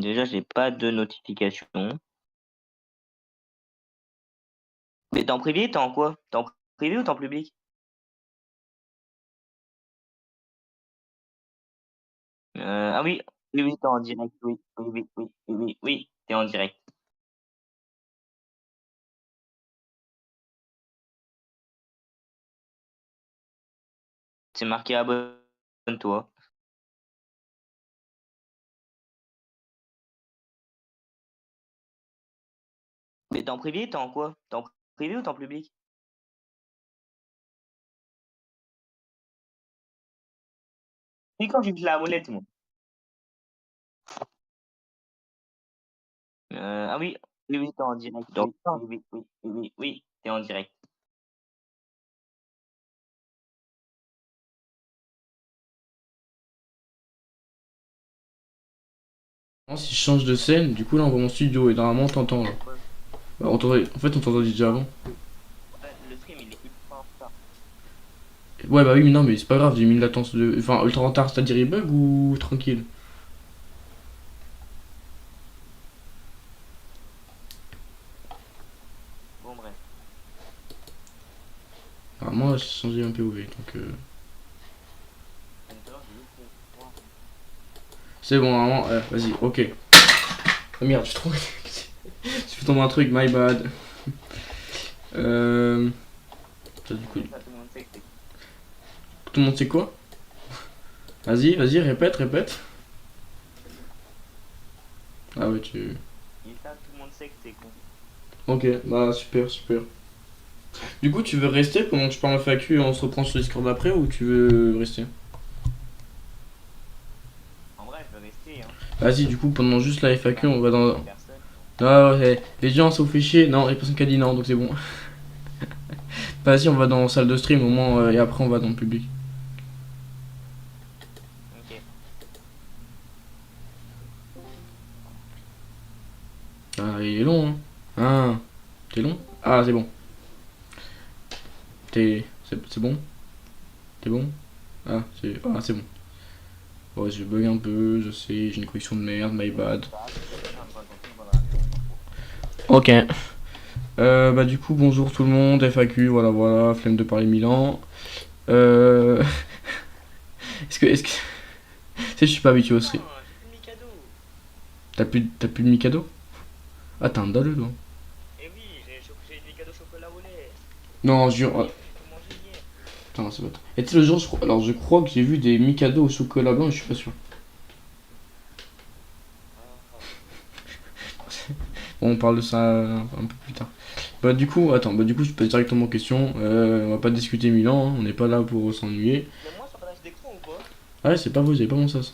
Déjà, j'ai pas de notification. Mais t'es en privé? T'es en quoi? T'es en privé ou t'es en public? Ah oui, oui, oui, t'es en direct, oui, oui, oui, oui, oui, oui, oui, tu en direct. C'est marqué abonne-toi. Mais t'es en privé? T'es en quoi? T'es en privé ou t'es en public? Oui, quand j'ai vu la molette, moi. Ah oui, oui, oui, t'es en direct, oui, oui, oui, oui, oui, oui, oui, tu en direct. Si je change de scène, du coup là on voit mon studio et normalement on t'entend là. Ouais, Bah, en fait on t'entendait déjà avant. ouais, le stream, il est ultra en retard. Ouais bah oui mais non mais c'est pas grave, j'ai mis une latence de... Enfin ultra retard, c'est-à-dire il bug ou tranquille? Bon, bref. Alors moi j'ai changé un POV donc Tout à l'heure, j'ai juste fait voir. c'est bon normalement, vas-y, ok. Ah merde, je trouve... je fais tomber un truc, my bad. Euh... Ça, du coup, Comme ça, tout le monde sait que c'est. tout le monde sait quoi? Vas-y, vas-y, répète, répète. Ah ouais tu... Et ça, tout le monde sait que c'est con. Ok, bah super, super. Du coup tu veux rester pendant que je parle FAQ et on se reprend sur Discord après ou tu veux rester? En vrai, je veux rester, hein. Vas-y, du coup pendant juste la J'ai FAQ pas on va dans... foutu personne. Ah ouais, les gens ça vous fait chier. Non, il y a personne qui a dit non, donc c'est bon. Vas-y, on va dans la salle de stream au moins, et après on va dans le public. Ok. Ah, il est long, hein. Ah, t'es long. Ah, c'est bon. C'est bon. T'es bon. Ah, c'est bon. Ouais, je bug un peu, je sais, j'ai une connexion de merde, my bad. C'est pas grave, c'est pas grave, quand on va dans l'avion, on s'en fout. Ok. Bah du coup, bonjour tout le monde, FAQ, voilà, voilà, flemme de parler Milan. Euh... est-ce que... Tu sais, je suis pas habitué au stream. Putain, j'ai plus de Mikado. T'as plus de Mikado? Ah, t'as un dalle, toi. Eh oui, j'ai Mikado chocolat au lait. Non, jure. J'en ai tout mangé hier. Putain, c'est pas. Et tu sais, le jour, alors je crois que j'ai vu des Mikado au chocolat blanc et je suis pas sûr. Ah, Bon, on parle de ça un peu plus tard. Bah, du coup, attends, bah, du coup, je passe directement aux questions. On va pas discuter Milan, hein, on n'est pas là pour s'ennuyer. même moi sur partage d'écran ou pas? Ah, ouais, c'est pas vous, vous avez pas mon sas.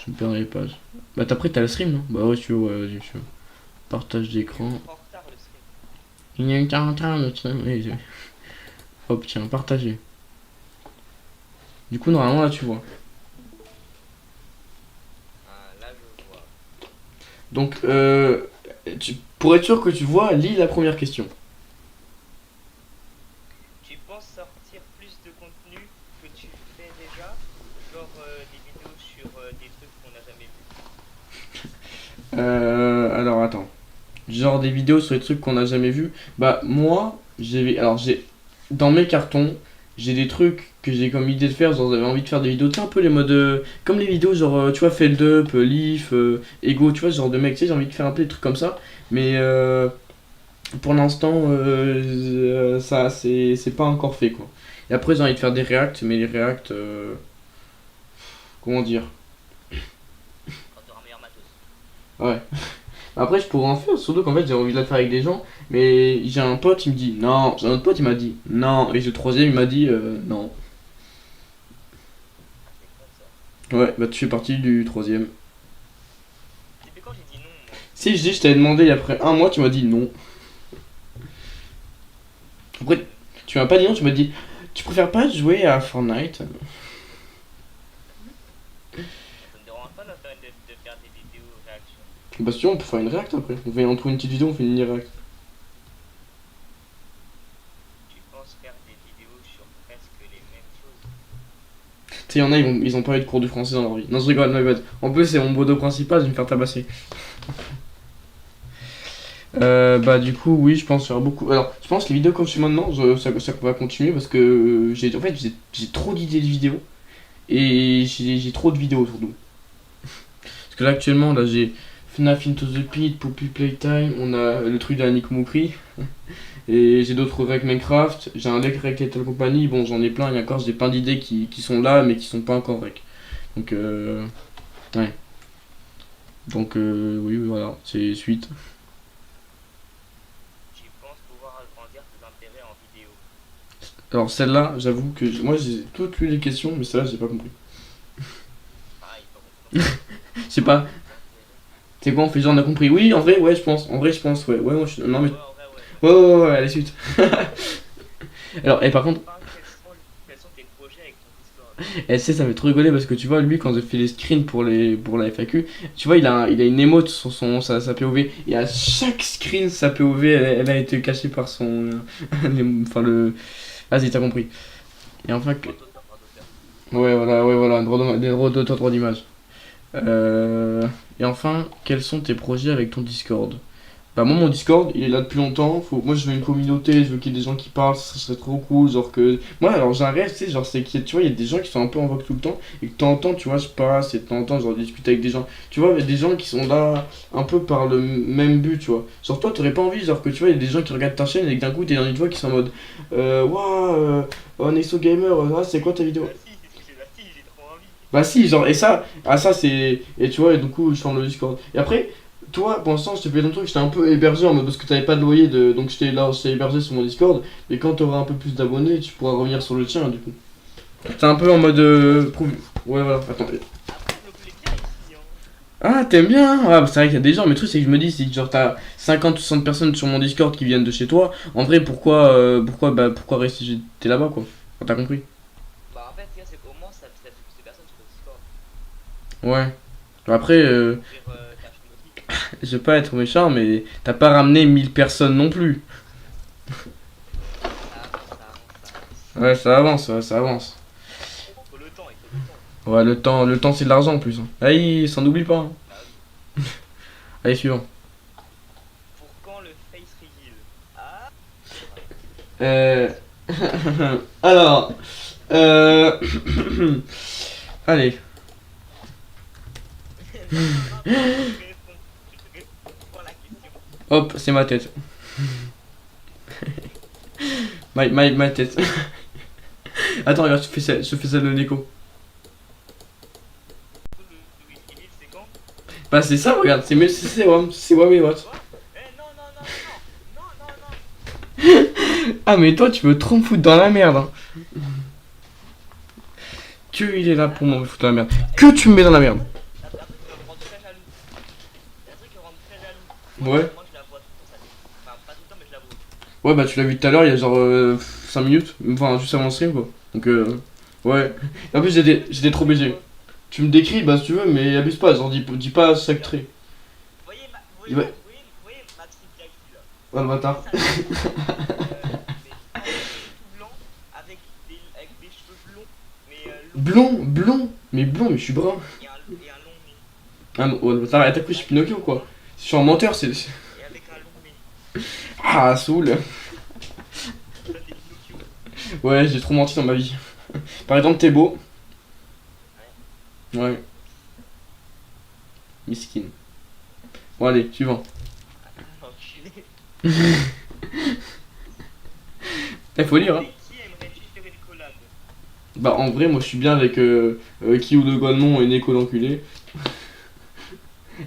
Je me perds les pages. Bah, après, t'as le stream, non? Bah, ouais, si tu veux, ouais, vas-y, si tu veux. Partage Il est d'écran. ultra en retard le stream. Il y a une quarantaine de stream. Hop, tiens, partager. Du coup, normalement, là, tu vois. Ah, là je vois. Donc, pour être sûr que tu vois, lis la première question. Tu penses sortir plus de contenu que tu fais déjà? Genre des vidéos sur des trucs qu'on n'a jamais vus. Alors, attends. Genre des vidéos sur des trucs qu'on n'a jamais vus. Bah moi, j'ai dans mes cartons, j'ai des trucs que j'ai comme idée de faire, genre j'avais envie de faire des vidéos, tu sais un peu les modes comme les vidéos genre tu vois Feld Up, Leaf, Ego, tu vois ce genre de mec, tu sais j'ai envie de faire un peu des trucs comme ça, mais pour l'instant ça c'est pas encore fait quoi. Et après j'ai envie de faire des reacts, mais les reacts comment dire? Quand tu auras meilleur matos. Ouais. Après, je pourrais en faire, surtout qu'en fait, j'ai envie de la faire avec des gens. Mais j'ai un pote, il me dit non. J'ai un autre pote, il m'a dit non. Et le troisième, il m'a dit non. Ah, c'est con ça. Ouais, bah tu fais partie du troisième. Depuis quand j'ai dit non, moi? Si, je dis, je t'avais demandé, et après un mois, tu m'as dit non. Après, tu m'as pas dit non, tu m'as dit tu préfères pas jouer à Fortnite? Moi, ça me dérange pas de faire des vidéos réactions. Bah, si tu veux, on peut faire une react après. On trouve une petite vidéo, on fait une mini react. Tu penses faire des vidéos sur presque les mêmes choses? Tu sais, y en a, ils ont pas eu de cours de français dans leur vie. Non, je rigole, my bad. En plus, c'est mon bodo principal, je vais me faire tabasser. Bah du coup oui je pense qu'il y aura beaucoup. Alors je pense que les vidéos comme je suis maintenant ça va continuer parce que en fait j'ai trop d'idées de vidéos et j'ai trop de vidéos surtout. Parce que là actuellement là j'ai FNAF Into the Pit, Poppy Playtime, on a le truc de la Nick Moukri et j'ai d'autres rec Minecraft, j'ai un rec Little Company, bon j'en ai plein et encore j'ai plein d'idées qui sont là mais qui sont pas encore rec. Donc ouais. Donc oui voilà, c'est suite. Tu penses pouvoir agrandir tes intérêts en vidéo? Alors celle-là, j'avoue que moi j'ai toutes lu les questions, mais celle-là j'ai pas compris. Pareil, pas compris. Je sais pas, c'est quoi on fait genre on a compris. Oui, en vrai, ouais, je pense. En vrai, je pense, ouais. Ouais, moi, non mais. Ouais, en vrai, ouais. Ouais, allez, suite. Alors, et par contre, Enfin, quels sont tes projets avec ton Discord? tu sais, ça me fait trop rigoler parce que tu vois, lui, quand j'ai fait les screens pour la FAQ, tu vois, il a une émote sur sa POV. Et à chaque screen, sa POV, elle a été cachée par son. Enfin, le. Vas-y, t'as compris. Et enfin. Droit d'auteur, droit d'auteur. Ouais, voilà, des droits d'auteur, droits d'image. Et enfin, quels sont tes projets avec ton Discord? Bah moi mon Discord il est là depuis longtemps, moi je veux une communauté, je veux qu'il y ait des gens qui parlent, ça serait trop cool, genre que... Moi alors j'ai un rêve, tu sais, genre c'est qu'il y a, tu vois, il y a des gens qui sont un peu en vogue tout le temps, et que de temps en temps, tu vois, je passe, et de temps en temps, genre discute avec des gens, tu vois, il y a des gens qui sont là un peu par le même but, tu vois. Genre toi t'aurais pas envie, genre que tu vois, il y a des gens qui regardent ta chaîne et que d'un coup t'es dans une voix qui sont en mode waouh, oh, Nexo Gamer, c'est quoi ta vidéo? Si, j'ai trop envie. Bah si, genre, et ça, c'est... Et tu vois, et du coup, je forme le Discord. Et après, toi, pour l'instant, je t'ai fait ton truc, j'étais un peu hébergé en mode parce que t'avais pas de loyer, donc j'étais hébergé sur mon Discord. Et quand t'auras un peu plus d'abonnés, tu pourras revenir sur le tien, du coup. C'est un peu en mode... Ouais, voilà, attends. Je me plais bien ici, hein. Ah, t'aimes bien? Ah, bah, c'est vrai qu'il y a des gens, mais le truc, c'est que je me dis, si genre t'as 50 ou 60 personnes sur mon Discord qui viennent de chez toi, en vrai, pourquoi rester là-bas, quoi? T'as compris? Bah, en fait, c'est qu'au moins, ça fait plus de personnes sur le Discord. Ouais. Après, Ouvrir ta chaîne aussi. je vais pas être méchant, mais t'as pas ramené 1000 personnes non plus. Ça avance, ça avance, ça avance. Ouais, ça avance, ça avance. Il faut le temps, il faut le temps. Ouais, le temps c'est de l'argent en plus. Hein. Allez, s'en oublie pas. Hein. Bah oui. Allez, suivant. Pour quand le face reveal? Ah. Euh... Alors... Euh... Allez. Non, tu réponds. Tu réponds à la question. Hop, c'est ma tête. Ma tête. Attends, regarde, je fais ça de l'écho. Le face reveal, c'est quand? Bah c'est ça, regarde, c'est WAM et Watt. Quoi? Non, non, non, non, non, non, non. Ah mais toi tu veux trop me foutre dans la merde. Hein. Que il est là pour me foutre dans la merde. Que tu me mets dans la merde. Un truc qui va me rendre très jaloux. Un truc qui va me rendre très jaloux. Ouais. Moi, je la vois tout le temps, ça fait. Enfin, pas tout le temps, mais je la vois. Ouais bah tu l'as vu tout à l'heure, il y a genre 5 minutes. Enfin juste avant le stream quoi. Donc ouais. En plus j'étais trop BG. Tu me décris bah si tu veux mais abuse pas, genre dis pas chaque trait. Vous voyez, Il va- vous voyez ma petite Jackie là. Ouais le bâtard. Ça, mais tout blanc avec des cheveux blonds, mais longs Blond, mais je suis brun. et un long nez. Ah non, ouais, le bâtard, t'as cru que je suis Pinocchio quoi. Je suis un menteur, c'est... Et avec un long nez. Ah, saoul. Ça, c'est Pinocchio. Ouais, j'ai trop menti dans ma vie. Par exemple, t'es beau. Ouais. Miskin. Bon, allez, suivant. Enculé. Faut lire, hein. Et qui aimerais-tu faire une collab? Bah, en vrai, moi je suis bien avec Kiou de Golemont et Neko l'enculé.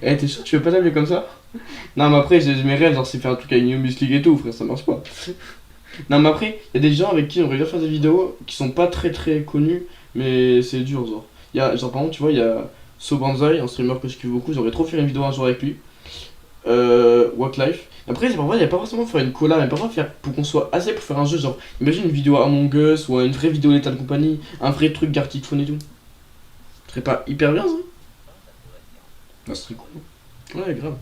Eh, t'es sûr, tu veux pas t'appeler comme ça? Non, mais après, j'ai mes rêves, genre, c'est faire un truc avec New Music League et tout, frère, ça marche pas. Non, mais après, y a des gens avec qui on regarde faire des vidéos qui sont pas très très connus, mais c'est dur, genre. Genre, par exemple, tu vois, il y a So Banzai, un streamer que je kiffe beaucoup, j'aurais trop fait une vidéo un jour avec lui. Walk Life. Après, c'est pas vrai, il n'y a pas forcément faire une collab, mais parfois faire pour qu'on soit assez pour faire un jeu. Genre, imagine une vidéo Among Us ou une vraie vidéo Lethal Company, un vrai truc Gartic Phone et tout. Ce serait pas hyper bien ça? Bah, ce serait cool. Ouais, grave.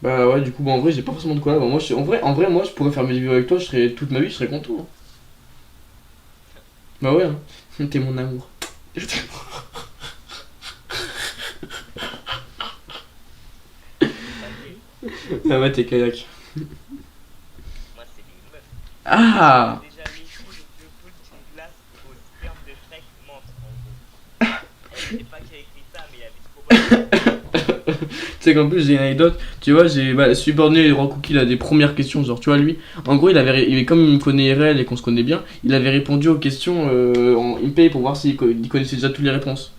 Bah, ouais, du coup, en vrai, j'ai pas forcément de collab. Moi, en vrai, moi, je pourrais faire mes vidéos avec toi, toute ma vie, je serais content. Hein. Bah, ouais, hein. T'es mon amour. Vas-y, Ah ouais, t'es kayak. moi c'est les meufs. Ah. Déjà les filles, le foot d'une glace au sperme de Shrek mente en gros. Je sais pas qui a écrit ça, mais il avait trop bonne. Tu sais qu'en plus j'ai une anecdote, tu vois, j'ai subordonné les rois cookies à des premières questions, genre tu vois lui, en gros comme il me connaît IRL et qu'on se connaît bien, il avait répondu aux questions, il me paye pour voir s'il il connaissait déjà toutes les réponses.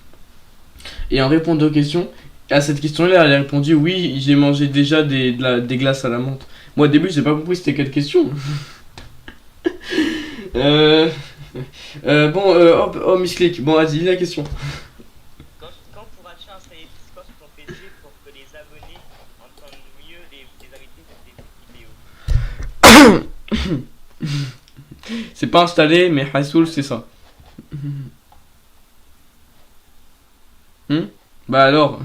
Et en répondant aux questions, à cette question-là, elle a répondu oui, j'ai mangé déjà des glaces à la menthe. Moi au début j'ai pas compris c'était quelle question. euh, oh Miss Click, bon vas-y, lis la question. Quand pourras-tu installer Discord sur ton PC pour que les abonnés entendent mieux les vérités de tes vidéos? C'est pas installé, mais Hassoul c'est ça. Hmm. Bah alors,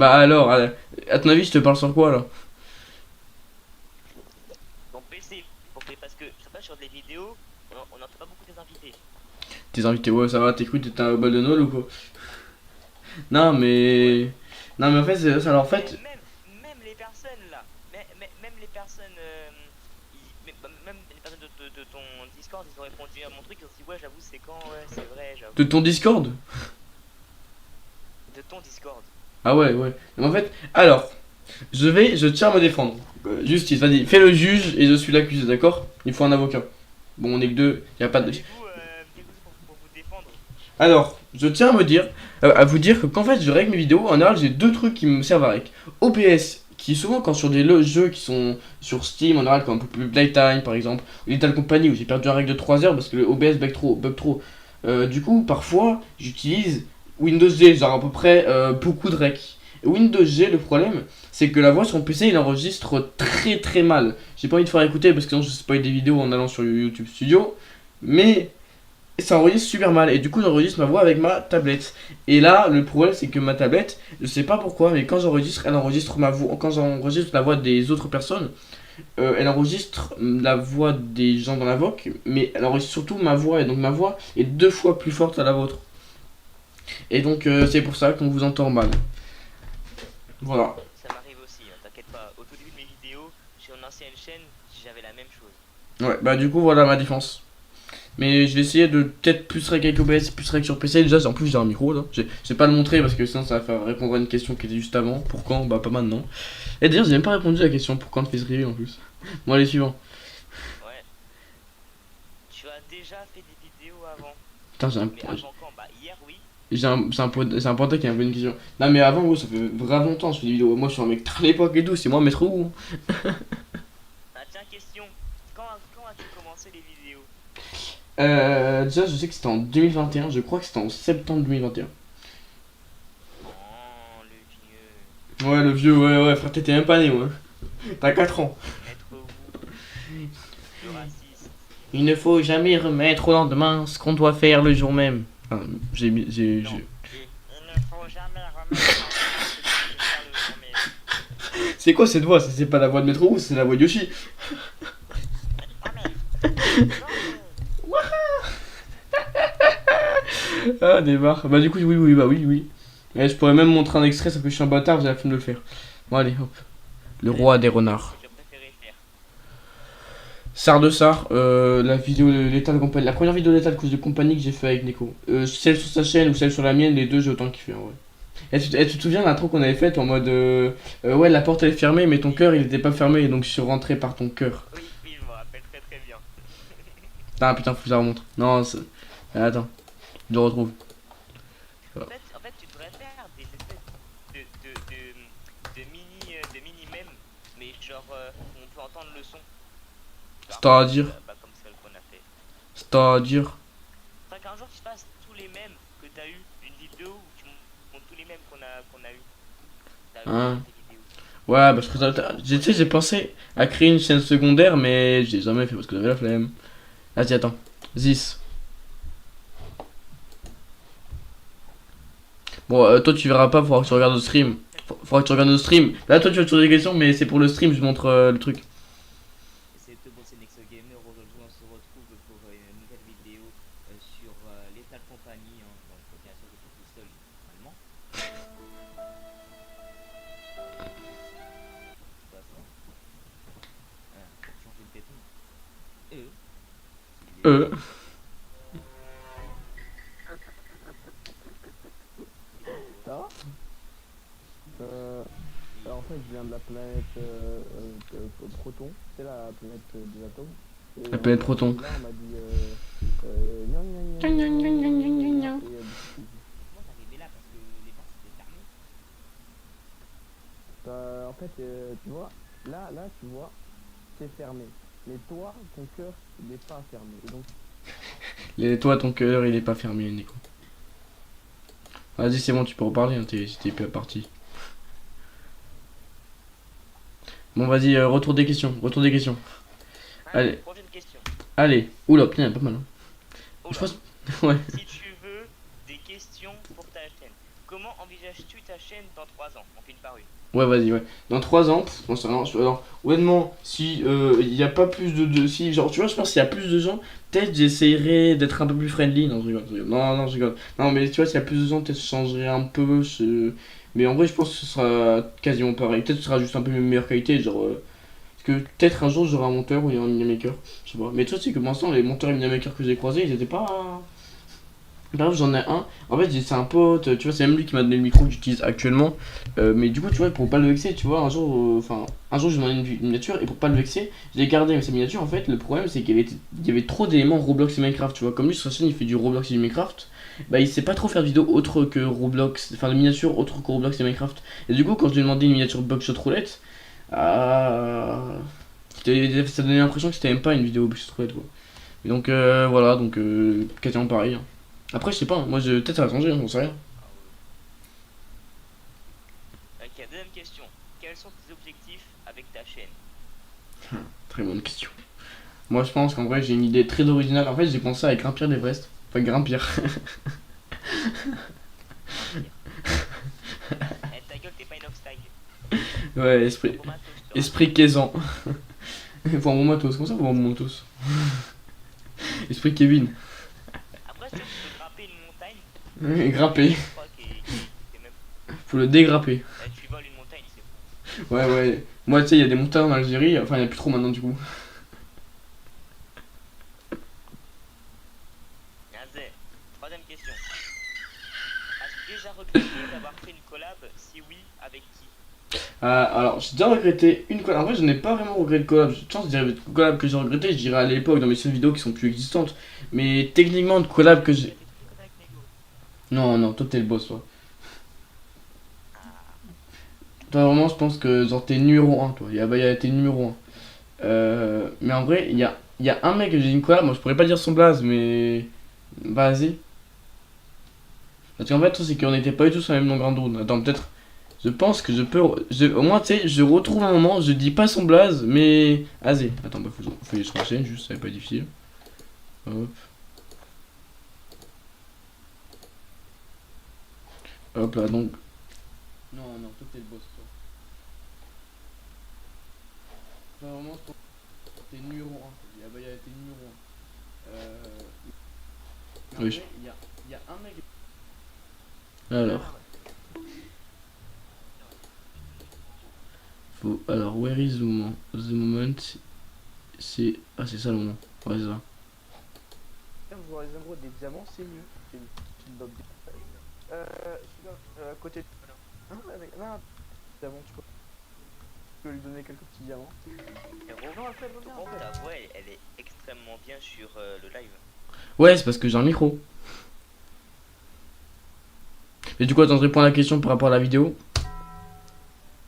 Alors, à ton avis je te parle sur quoi là? ton PC, parce que je sais pas, sur des vidéos, on n'entend pas beaucoup des invités. Tes invités, ouais, ça va, t'es cru, t'étais un bol de Noël ou quoi? Non, Ouais. mais. Non, mais en fait, c'est ça. Alors, en Mais fait, même les personnes là, même les personnes, même les personnes de ton Discord, ils ont répondu à mon truc, ils ont dit ouais, j'avoue, c'est quand, ouais, c'est vrai, j'avoue. de ton Discord? De ton Discord. Ah ouais, ouais. Mais en fait, alors, je tiens à me défendre. Justice, vas-y, fais le juge et je suis l'accusé, d'accord? Il faut un avocat. Bon, on est que deux, y a pas de. Avez-vous pour vous défendre? Alors, je tiens à vous dire que qu'en fait, je règle mes vidéos. En général, j'ai deux trucs qui me servent à règle. OBS, qui souvent, quand sur des jeux qui sont sur Steam, en général, comme Playtime par exemple, ou Little Company, où j'ai perdu un règle de 3 heures parce que le OBS bug trop. Du coup, parfois, j'utilise Windows G, genre à peu près beaucoup de règles. Et Windows G, le problème, c'est que la voix sur mon PC, il enregistre très très mal. J'ai pas envie de faire écouter parce que sinon je spoil des vidéos en allant sur YouTube Studio. Mais ça enregistre super mal et du coup j'enregistre ma voix avec ma tablette. Et là le problème c'est que ma tablette, je sais pas pourquoi, mais quand j'enregistre, elle enregistre ma voix. Quand j'enregistre la voix des autres personnes, elle enregistre la voix des gens dans la VOC, mais elle enregistre surtout ma voix et donc ma voix est deux fois plus forte à la vôtre. Et donc c'est pour ça qu'on vous entend mal. Voilà. Ça m'arrive aussi, hein, t'inquiète pas. Au tout début de mes vidéos, sur une ancienne chaîne, j'avais la même chose. Ouais, bah du coup voilà ma défense. Mais je vais essayer de peut-être plus rec avec OBS, plus rec sur PC. Déjà, en plus, j'ai un micro là. Je vais pas le montrer parce que sinon, ça va faire répondre à une question qui était juste avant. Pour quand? Bah, pas maintenant. Et d'ailleurs, j'ai même pas répondu à la question pour quand te fais rire en plus. Bon, allez, suivant. Ouais. Tu as déjà fait des vidéos avant. Putain, Mais avant quand? Bah hier oui. c'est un pote qui a envoyé une question. Non, mais avant, gros, ça fait vraiment longtemps que je fais des vidéos. Moi, je suis un mec très à l'époque et tout. C'est moi, maître où? Ah tiens, question. Quand as-tu commencé les vidéos? Déjà, je sais que c'était en 2021. Je crois que c'était en septembre 2021. Oh, le vieux. Ouais, le vieux, ouais, frère, t'étais même pas né, moi. T'as 4 ans. Maître vous. Le raciste. Il ne faut jamais remettre au lendemain ce qu'on doit faire le jour même. Enfin, Non. Il ne faut jamais remettre en question ce que tu veux faire le jour même. C'est quoi cette voix? C'est pas la voix de Metro, c'est la voix de Yoshi. Ah mais. Non Ah, démarre. Bah, du coup, oui, bah oui. Et je pourrais même montrer un extrait, ça que je suis un bâtard, j'ai la flemme de le faire. Bon, allez, hop. Le roi des renards. que je préférais faire. Sar de Sar, la vidéo de l'état de compagnie. La première vidéo de l'état de compagnie que j'ai fait avec Nico. Celle sur sa chaîne ou celle sur la mienne, les deux, j'ai autant kiffé en vrai. Et tu te souviens de l'intro qu'on avait faite en mode ouais, la porte elle est fermée, mais ton cœur il était pas fermé, et donc je suis rentré par ton cœur. Oui, oui, je me rappelle très très bien. Ah putain, faut que je la remonte. Non, attends, je le retrouve. En fait, tu devrais faire des espèces de mini mèmes, mais genre où on peut entendre le son. Genre, C'est-à-dire, comme celle qu'on a fait. c'est-à-dire. Enfin, qu'un jour tu fasses tous les mèmes que t'as eu, une vidéo où tu montres tous les mèmes qu'on a eu. T'as eu Hein. dans tes vidéos. Ouais, parce que tu sais, j'ai pensé à créer une chaîne secondaire, mais j'ai jamais fait parce que j'avais la flemme. Vas-y, attends. Zis. Bon, toi tu verras pas, faudra que tu regardes le stream. Faudra que tu regardes le stream. Là, toi tu vas te poser des questions, mais c'est pour le stream, je montre le truc. C'est tout bon, c'est Nexo Gamer. Aujourd'hui, on se retrouve pour une nouvelle vidéo sur l'état de compagnie. Hein. Donc, Ça va? En fait, je viens de la planète Proton, c'est la planète des atomes. Et La planète Proton. là, on m'a dit gna, gna, gna, gna, gna, gna, gna, gna. Comment t'arrivais là parce que les portes étaient fermées? En fait, tu vois, là, tu vois, c'est fermé. Mais toi, ton cœur, il n'est pas fermé. Et donc, Toi, ton cœur, il est pas fermé, Nico. Vas-y, c'est bon, tu peux reparler, hein, t'es pas parti. Bon, vas-y, retour des questions, retour des questions. Allez. Prochaine question. Allez, oula, putain, y a pas mal. Hein. Oh Je là. pense. Ouais. Si tu veux des questions pour ta chaîne, comment envisages-tu ta chaîne dans 3 ans? On fait une par une. Ouais, vas-y, ouais. Dans 3 ans, bon, ça, alors, honnêtement, si il y a pas plus si, genre, tu vois, je pense qu'il y a plus de gens, peut-être j'essayerai d'être un peu plus friendly. Non, je rigole, je rigole. Non, non, je rigole. Non, mais tu vois, s'il y a plus de gens, peut-être je changerai un peu. Mais en vrai, je pense que ce sera quasiment pareil. Peut-être que ce sera juste un peu de meilleure qualité, genre. Parce que peut-être un jour j'aurai un monteur ou un minimaker, je sais pas. Mais tu vois, c'est que pour l'instant, les monteurs et minimakers que j'ai croisés, ils étaient pas. Par exemple, j'en ai un. En fait, c'est un pote, tu vois, c'est même lui qui m'a donné le micro que j'utilise actuellement. Mais du coup, tu vois, pour pas le vexer, tu vois, un jour, un jour, je lui ai demandé une miniature et pour pas le vexer, je l'ai gardé. Mais sa miniature, en fait, le problème, c'est qu'il y avait trop d'éléments Roblox et Minecraft, tu vois. Comme lui, sur sa chaîne, il fait du Roblox et du Minecraft. Bah, il sait pas trop faire de vidéos autres que Roblox, enfin, de miniatures autres que Roblox et Minecraft. Et du coup, quand je lui ai demandé une miniature Buckshot Roulette, ça donnait l'impression que c'était même pas une vidéo Buckshot Roulette, quoi. Et donc, voilà, donc, quasiment pareil. Hein. Après, je sais pas, hein, moi, peut-être ça va changer, j'en sais rien. Ok, deuxième question. Quels sont tes objectifs avec ta chaîne? Très bonne question. Moi, je pense qu'en vrai, j'ai une idée très originale. En fait, j'ai pensé à Grimpir d'Everest. Enfin, Grimpir. Eh, ta gueule, t'es pas une obstacle. Ouais, esprit. Pour matos, je te Esprit Kaisan. Faut un bon matos, comment ça, faut un bon matos? Esprit Kevin. rappelle. Après, si tu peux grimper une montagne, Grimper. je crois qu'il même. Faut le dégrapper. Tu voles une montagne, c'est fou. Ouais, ouais. Moi, tu sais, il y a des montagnes en Algérie. Enfin, il n'y a plus trop maintenant, du coup. Azé, troisième question. As-tu déjà regretté d'avoir fait une collab? Si oui, avec qui? Alors, j'ai déjà regretté une collab. En vrai, je n'ai pas vraiment regretté de collab. Je pense que je dirais de collab que j'ai regretté, je dirais à l'époque dans mes seules vidéos qui sont plus existantes. Mais techniquement, de collab que j'ai. Non, non, toi, t'es le boss, toi. Toi, vraiment, je pense que genre t'es numéro un toi. T'es numéro un. Mais en vrai, il y a un mec que j'ai une collab. Moi, je pourrais pas dire son blaze, mais. Vas-y. Parce qu'en fait, le truc, c'est qu'on était pas du tout sur la même longueur d'onde. Attends, peut-être. Je pense que je peux. Au moins, tu sais, je retrouve un moment. Je dis pas son blaze, mais. Vas-y. Attends, bah, faut que je renseigne, juste, ça va pas difficile. Hop. Hop là, donc. Non, non, toi, t'es le boss, toi. Toi, vraiment, t'es numéro 1. T'es numéro 1. Oui. Il y a un mec. Alors. Alors, where is the moment? C'est. Ah, c'est ça le moment. Ouais, c'est ça. voir les émeraudes des diamants, c'est mieux. C'est une petite bob. Celui-là, à côté de. Ah, avec. Là, diamant, tu peux lui donner quelques petits diamants. Et reviens, reviens. Ta voix, elle est extrêmement bien sur le live. Ouais, c'est parce que j'ai un micro. Et du coup, attends, je réponds à la question par rapport à la vidéo.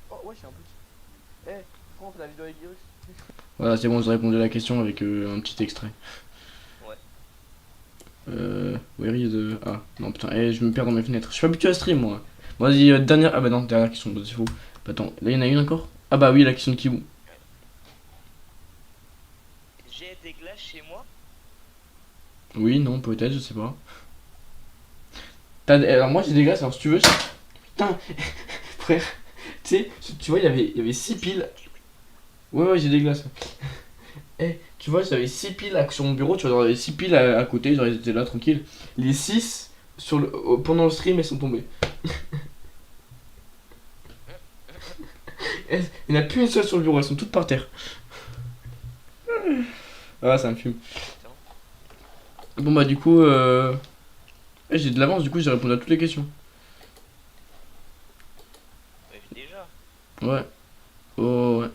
Oh, ouais, c'est un petit. Eh, prends la vidéo avec Virus. Voilà, c'est bon, j'ai répondu à la question avec un petit extrait. Ouais. Where is the... Ah, non, putain, je me perds dans mes fenêtres. Je suis pas habitué à stream, moi. Vas-y, dernière... Ah bah non, dernière question, bah, c'est faux. Bah, attends, là, il y en a une encore? Ah bah oui, la question de Kibou. J'ai des glaces chez moi. Oui, non, peut-être, je sais pas. Alors moi, j'ai des glaces, alors si tu veux... Putain, frère, tu sais, tu vois, il y avait 6 piles. Ouais, j'ai des glaces. Tu vois, j'avais 6 piles sur mon bureau, tu vois, j'avais 6 piles à côté, genre ils étaient là tranquille. Les 6 pendant le stream, elles sont tombées. Il n'y en a plus une seule sur le bureau, elles sont toutes par terre. Ah, ça me fume. Bon bah du coup, j'ai de l'avance, du coup j'ai répondu à toutes les questions. Ouais, déjà. Ouais. Oh ouais.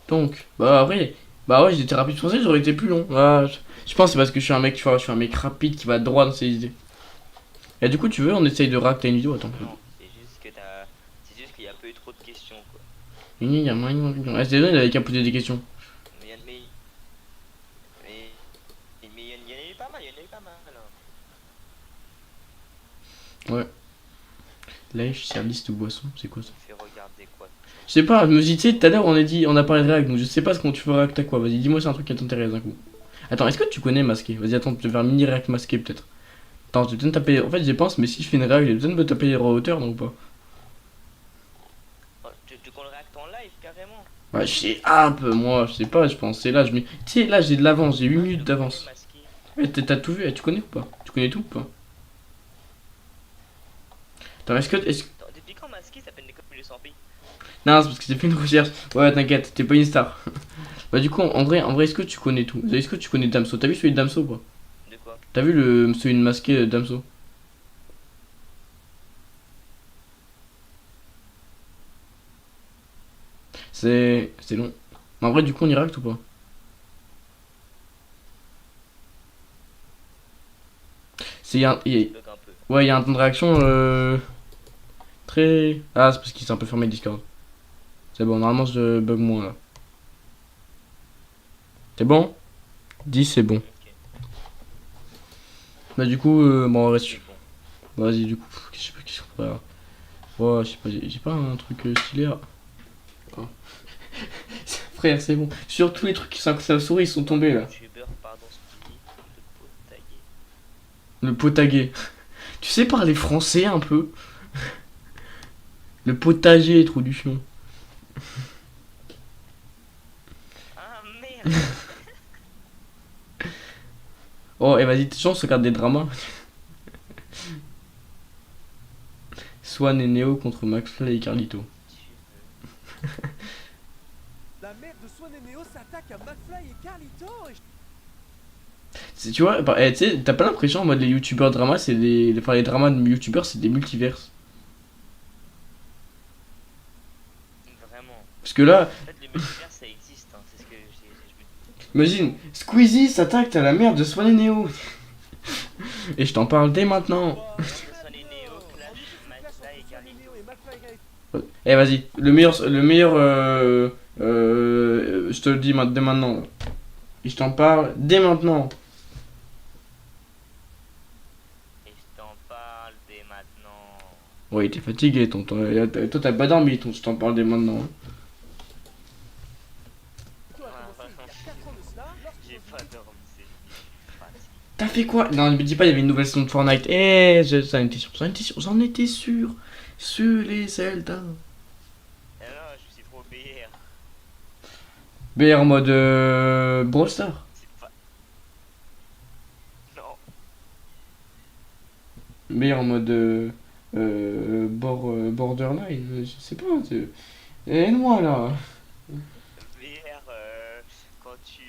Donc, bah après, bah ouais j'étais rapide français, j'aurais été plus long. Ah, je pense que c'est parce que je suis un mec, tu vois, je suis un mec rapide qui va droit dans ses idées. Et du coup tu veux, on essaye de rack, t'as une vidéo, attends. Non, c'est juste que t'as. C'est juste qu'il y a peu trop de questions quoi. Il y a moyen, ah, c'est vrai, il avait qu'à poser des questions. Mais il y en a eu pas mal, il y en a eu pas mal. Hein. Ouais. Lèche, service de boisson, c'est quoi ça? Tu fais regarder quoi? Je sais pas, je me dis, tu sais, tout à l'heure on a parlé de réact, donc je sais pas ce qu'on tu fais réact à quoi. Vas-y, dis-moi c'est un truc qui t'intéresse d'un coup. Attends, est-ce que tu connais masqué? Vas-y, attends, je vais faire un mini réact masqué peut-être. Attends, je vais peut-être taper. En fait, j'y pense, mais si je fais une réact, je vais peut-être me taper les droits d'auteur, non ou pas? Oh, tu qu'on le réacte en live carrément? Ouais, je sais un peu, moi, je sais pas, je pense. C'est là, je mets. Tu sais, là j'ai de l'avance, j'ai 8 Ah, je minutes le connais, d'avance. masqué. Ouais, t'as tout vu, tu connais ou pas? Tu connais tout ou pas? Attends, Attends, depuis quand masqué s'appelle des copies de 100 pays? Non, c'est parce que j'ai fait une recherche. Ouais, t'inquiète, t'es pas une star. Bah, du coup, en vrai, est-ce que tu connais tout? Est-ce que tu connais Damso? T'as vu celui de Damso ou pas? De quoi? T'as vu celui de masqué Damso? C'est long. Mais en vrai, du coup, on y réacte ou pas? C'est y a, un- y Bloque un peu. a- Ouais, il y a un temps de réaction très. Ah, c'est parce qu'il s'est un peu fermé le Discord. C'est bon, normalement je bug moins là. C'est bon? Dis c'est bon. Ok, Bah du coup, bon, on reste. c'est bon. Vas-y, du coup, je sais pas qu'est-ce qu'on va faire. Ouais, je sais pas, j'ai pas un truc stylé là. Oh. Frère, c'est bon. Sur tous les trucs qui sont accrochés à la souris, ils sont tombés là. YouTubeur, pardon, Speedy, le pot tagué. Le potager. Tu sais parler français un peu? Le potager, trou du fion. Ah merde! Oh, et vas-y, on se regarde des dramas. Swan et Neo contre McFly et Carlito. Tu veux. La mère de Swan et Neo s'attaque à McFly et Carlito et Tu vois, tu sais, t'as pas l'impression en mode les youtubeurs dramas, c'est enfin, les dramas de youtubeurs, c'est des multiverses. Vraiment. Parce que là, En fait, le multivers ça existe, hein, c'est ce que je me dis. imagine, Squeezie s'attaque à la mère de Swan et Neo. Et je t'en parle dès maintenant. Swan et Neo, Clash, McFly et Carlito. Eh vas-y, le meilleur, je te le dis dès maintenant. Et je t'en parle dès maintenant. Et je t'en parle dès maintenant. Ouais, t'es fatigué, tonton. Toi, t'as pas dormi, je t'en parle dès maintenant. Carlito a commencé il y a 4 ans de cela J'ai pas dormi, c'est fatigué. T'as fait quoi? Non, ne me dis pas, il y avait une nouvelle saison de Fortnite. Eh, j'en étais sûr, j'en étais sûr. Sur les Zelda. Ah non, je suis trop BR. BR en mode Brawl Stars. C'est pas. Non. BR en mode Borderline. Je sais pas. Aide-moi là. BR, quand tu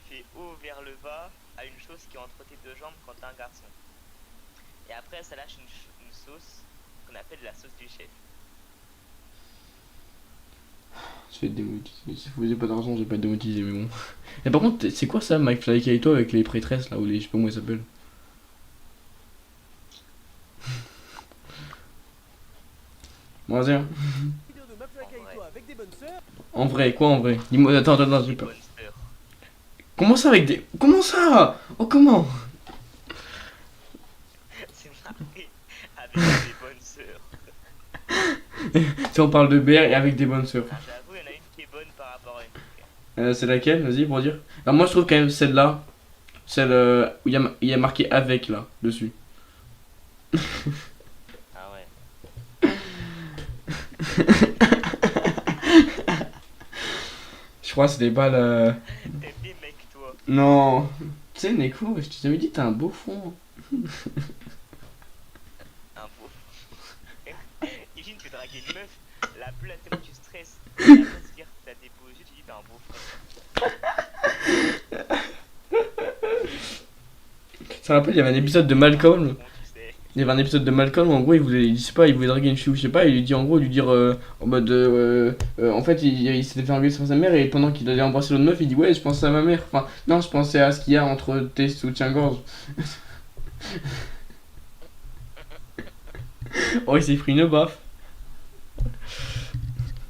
fais haut vers le bas à une chose qui est entre tes deux jambes quand t'es un garçon. Et après, ça lâche une sauce qu'on appelle la sauce du chef. Je vais être démonétisé. Si vous n'avez pas d'argent, je vais pas être démonétisé, mais bon. Et par contre, c'est quoi ça, Mike Fly et toi avec les prêtresses là, ou les. Je sais pas comment elles s'appellent. Bon, vas-y, hein. vidéo de McFly et Carlito avec des bonnes sœurs. En vrai, quoi en vrai? Dis-moi, attends, j'ai Des peur. bonnes sœurs. Comment ça avec des. Comment ça? Oh, comment? C'est marqué avec des bonnes sœurs. Si on parle de BR et avec des bonnes sœurs. Ah, j'avoue, il y en a une qui est bonne par rapport à une. C'est laquelle? Vas-y, pour dire. Alors, moi, je trouve quand même celle-là. Celle où il y a marqué avec là, dessus. Ah ouais. Je crois que c'est des balles. T'aimes bien mec toi. Non. Tu sais, Neko, je t'avais dit, t'as un beau fond. Un beau. Imagine tu dragues une meuf, la plus la tellement tu stresses. Et après se dire que t'as des beaux yeux, tu dis t'as un beau frère. Ça rappelle, il y avait un épisode de Malcolm. Bon, tu sais. Il y avait un épisode de Malcolm où en gros je sais pas, il voulait draguer une fille ou je sais pas, il lui dit en gros, lui dire en mode en fait il s'était fait engueuler sur sa mère et pendant qu'il allait embrasser l'autre meuf, il dit ouais je pensais à ma mère, enfin non je pensais à ce qu'il y a entre tes soutiens-gorge. Oh il s'est pris une baffe.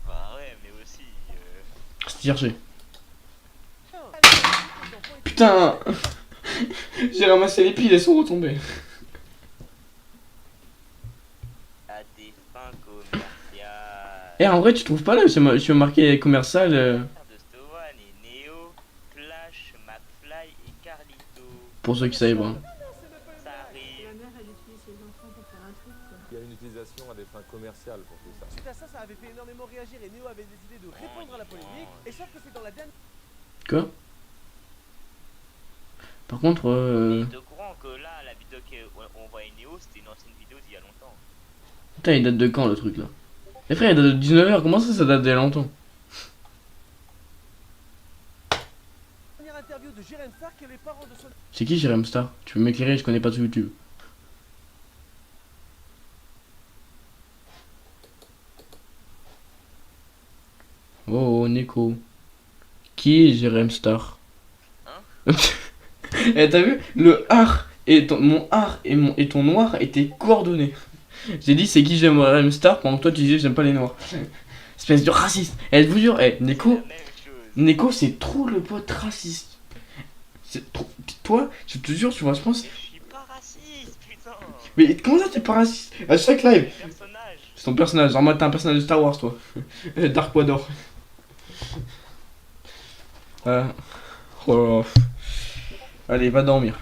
Bah ouais, mais aussi. C'est cherché. Putain. J'ai ramassé les piles, elles sont retombées. À des fins commerciales. Eh en vrai tu trouves pas là, je suis marqué commercial De Stowan et Neo, Clash, McFly et Carlito. pour ceux qui savent pas. Ça arrive. La mère, elle utilise ses enfants pour faire un truc, quoi. Il y a une utilisation à des fins commerciales pour tout ça. Suite à ça, ça avait fait énormément réagir et Neo avait décidé de répondre à la polémique. Et sauf que c'est dans la dernière. Quoi? Par contre T'es au courant que là, la vidéo qu'on voyait Neo, c'était une ancienne vidéo d'il y a longtemps. putain il date de quand le truc là? Eh frère il date de 19h, comment ça date d'il y a longtemps? Dernière interview de Jérém Star que les parents de son. C'est qui Jérém Star? Tu peux m'éclairer, je connais pas sur YouTube. Oh Neko. Qui est Jérém Star? Hein? Eh t'as vu? Le art et mon art et ton noir étaient coordonnés. J'ai dit c'est qui Jérém Star pendant que toi tu disais j'aime pas les noirs. Espèce de raciste. Eh je vous jure, eh C'est Neko. la même chose. Neko c'est trop le pote raciste. C'est trop. Toi, je te jure, tu vois, je pense. Mais je suis pas raciste, putain. Mais comment ça t'es pas raciste? À chaque live. Le personnage. C'est ton personnage, en mode t'es un personnage de Star Wars toi. Dark Vador. Oh là là. Allez, va dormir.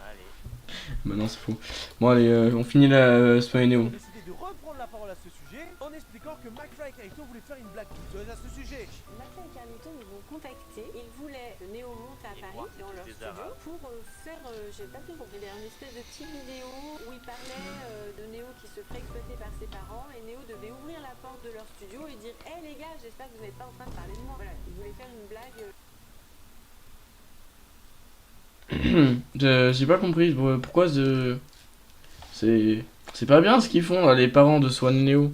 Allez. Maintenant c'est faux. Bon allez, on finit la Spawn Neo. Ont décidé de reprendre la parole à ce sujet en expliquant que McFly et Carlito voulaient faire une blague douteuse à ce sujet. McFly et Carlito nous ont contactés. Ils voulaient que Néo monte à Et Paris voir dans tous leur des studio Arabes. pour faire, j'ai pas bien compris, une espèce de petite vidéo où il parlait de Néo qui se ferait exploiter par ses parents et Néo devait ouvrir la porte de leur studio et dire hé les gars, j'espère que vous n'êtes pas en train de parler de moi. Voilà, ils voulaient faire une blague. J'ai pas compris pourquoi c'est pas bien ce qu'ils font là, les parents de Swan Neo.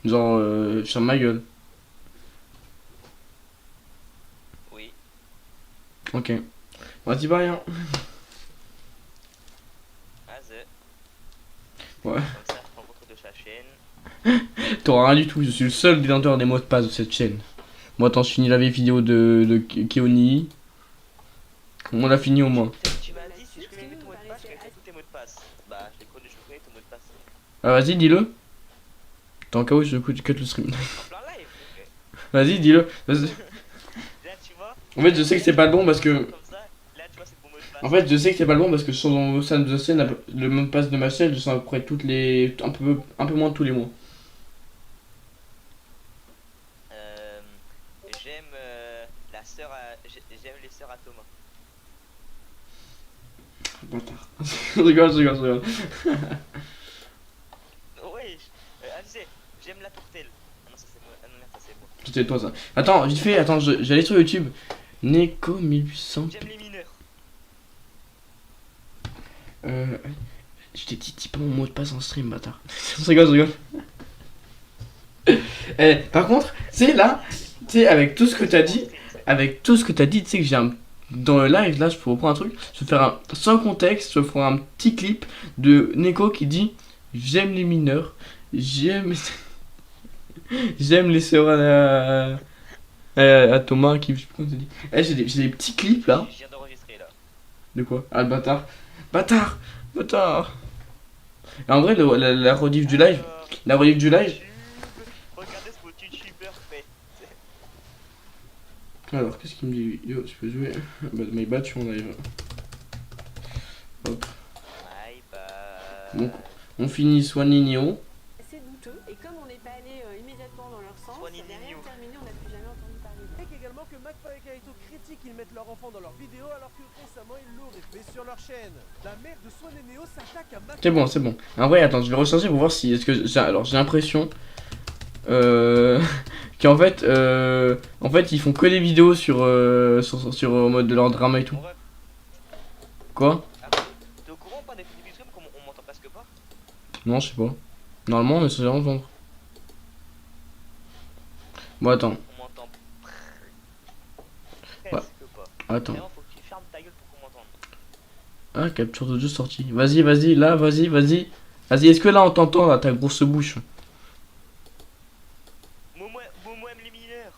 Genre ferme ma gueule. Oui. Ok. Moi dis pas rien. Vas-y. Ouais. Comme ça, je prends contre de sa chaîne. T'auras rien du tout, je suis le seul détenteur des mots de passe de cette chaîne. Moi attends, je finis la vieille vidéo de Keoni. On l'a fini au moins. Tu m'as dit si je connais ton mot de passe, je connais tous tes mots de passe. Bah, je connais ton mot de passe. Ah vas-y dis-le. T'es en cas où je cut le stream. En plein live. Ok. Vas-y dis-le. Vas-y. Là, tu vois. En fait je sais que c'est pas le bon parce que. Comme ça, là, tu vois, c'est le bon mot de passe. En fait je sais que c'est pas le bon parce que sur au sein de la chaîne, le mot de passe de ma chaîne, je sens à peu près toutes les. Un peu moins tous les mois. J'aime la sœur j'aime les sœurs à Thomas. Bâtard. Je rigole. Ouais, tu sais, j'aime la tourtelle. Ah non, ça c'est moi. Ah non, merde, ça c'est moi. C'était toi ça. Attends, vite fait, attends, j'allais sur YouTube. Neko 1800. J'aime les mineurs. Je t'ai dit, dis pas mon mot de passe en stream, bâtard. Je rigole. Eh, par contre, tu sais là, tu sais, avec tout ce que t'as dit, tu sais que j'ai un. Dans le live, là, je peux reprendre un truc. Je vais faire un. Sans contexte, je ferai un petit clip de Neko qui dit j'aime les mineurs, j'aime les sœurs à Thomas qui. Je sais pas comment ça dit. Eh, j'ai des petits clips là. Je viens d'enregistrer là. De quoi? Ah, le bâtard. Bâtard. Et en vrai, la rediff du live. La rediff du live. Regardez ce que votre youtubeur fait. Alors, qu'est-ce qu'il me dit? Yo, je peux jouer. Bah, my bad, je suis en live. Hop. Bye bye. Bon, on finit Swanny Neo. C'est douteux et comme on n'est pas allé immédiatement dans leur sens, Soit ça ni n'avait rien Nino. terminé, on n'a plus jamais entendu parler d'eux. Et également que McFly et Carlito critiquent qu'ils mettent leurs enfants dans leurs vidéos alors que récemment ils l'auraient fait sur leur chaîne. La mère de Swan et Neo s'attaque à McFly. C'est bon. En vrai, attends, je vais recharger pour voir si. Alors, j'ai l'impression. en fait, ils font que des vidéos sur en mode de leur drama et tout. On va. Quoi? Ah, t'es au courant ou pas des début du stream comme on m'entend presque pas? Non, je sais pas. Normalement, on est censé entendre. Bon, attends. On m'entend Ouais. presque pas. Attends. D'ailleurs, faut que tu fermes ta gueule pour qu'on m'entende. Ah, capture d'audio sortie. Vas-y, vas-y, là, vas-y, vas-y. Vas-y, est-ce que là on t'entend là, ta grosse bouche? Momo aime les mineurs.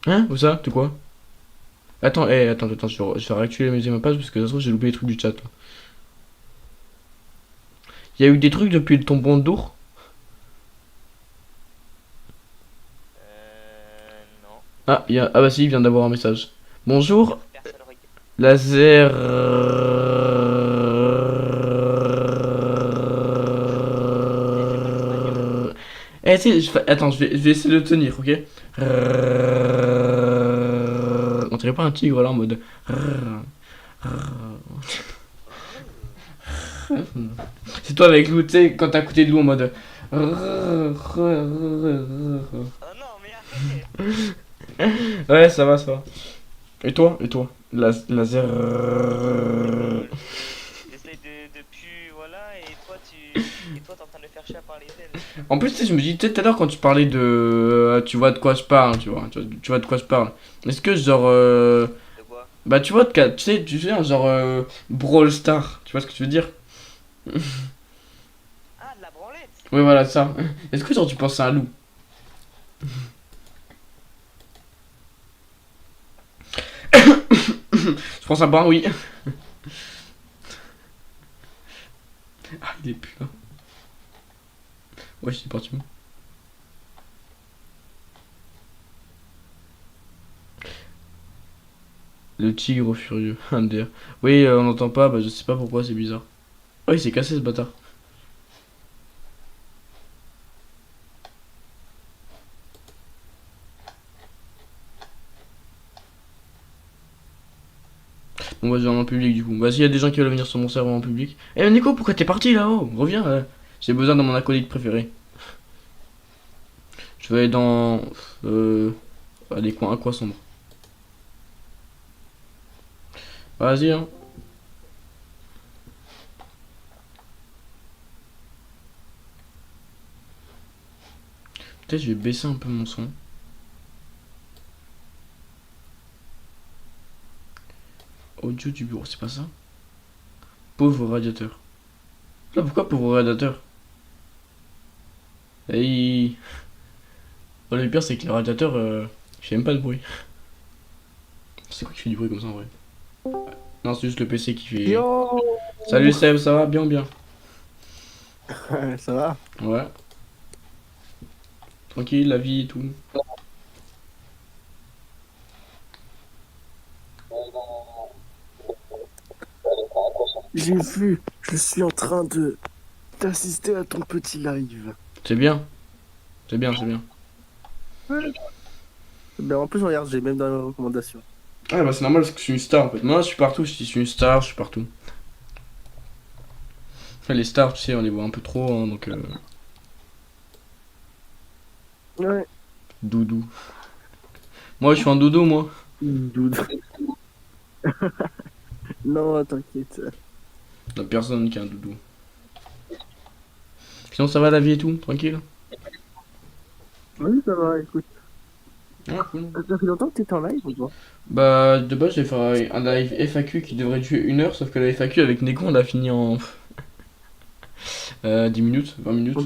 Hein? Où ça? De quoi? Attends, attends, je vais réactualiser ma page parce que ça se trouve j'ai loupé les trucs du chat. Il y a eu des trucs depuis ton bon d'ours? Non. Ah, ah bah si, il vient d'avoir un message. Bonjour, Personne regarde. laser. Si, attends, je vais essayer de le tenir, ok? On dirait pas un tigre là en mode. C'est toi avec Lou, tu sais, quand t'as écouté de Lou en mode. Oh non, mais arrête. Ouais, ça va, ça va. Et toi? Laser. J'essaye de plus. Voilà, et toi, t'es en train de le faire chier à parler d'elle. En plus, tu sais, je me dis, tu sais, tout à l'heure quand tu parlais de. Tu vois de quoi je parle, tu vois. Tu vois de quoi je parle. Est-ce que genre. De quoi? Bah, tu vois, tu sais, genre. Brawl Star, tu vois ce que je veux dire? Ah, de la branlette. Ouais, voilà, ça. Est-ce que genre tu penses à un loup? Je pense à Brun, oui. Ah, il est plus là. Ouais, c'est parti. Le tigre furieux, MDR. Oui, on n'entend pas, bah je sais pas pourquoi, c'est bizarre. Oh, il s'est cassé ce bâtard. Bon, bah je vais en public du coup. Bah, s'il y a des gens qui veulent venir sur mon serveur en public. Eh, Nico, pourquoi t'es parti là-haut? Reviens, j'ai besoin de mon acolyte préféré. Je vais aller dans. Les coins à quoi sombre. Vas-y, hein. Peut-être je vais baisser un peu mon son. Audio du bureau, c'est pas ça? Pauvre radiateur. Là, pourquoi pauvre radiateur? Et oh, le pire, c'est que le radiateur, je fais même pas de bruit. C'est quoi qui fait du bruit comme ça en vrai? Non, c'est juste le PC qui fait. Yo. Salut Seb, ça va? Bien ou bien? Ça va? Ouais. Tranquille, la vie et tout. J'ai vu, je suis en train de d'assister à ton petit live. C'est bien. C'est bien, c'est bien. Ben, en plus, regarde, j'ai même dans les recommandations. Ah bah c'est normal parce que je suis une star en fait. Moi je suis partout, je suis une star, je suis partout. Enfin, les stars, tu sais, on les voit un peu trop, hein, donc Ouais. doudou. Moi je suis un doudou moi. Dude. Non, t'inquiète. Il y a personne qui a un doudou. Sinon ça va la vie et tout, tranquille. Oui, ça va, écoute. Ah, cool. Ça fait longtemps que t'étais en live ou quoi? Bah de base j'ai fait un live FAQ qui devrait durer 1 heure, sauf que la FAQ avec Neko on l'a fini en 10 minutes, 20 minutes.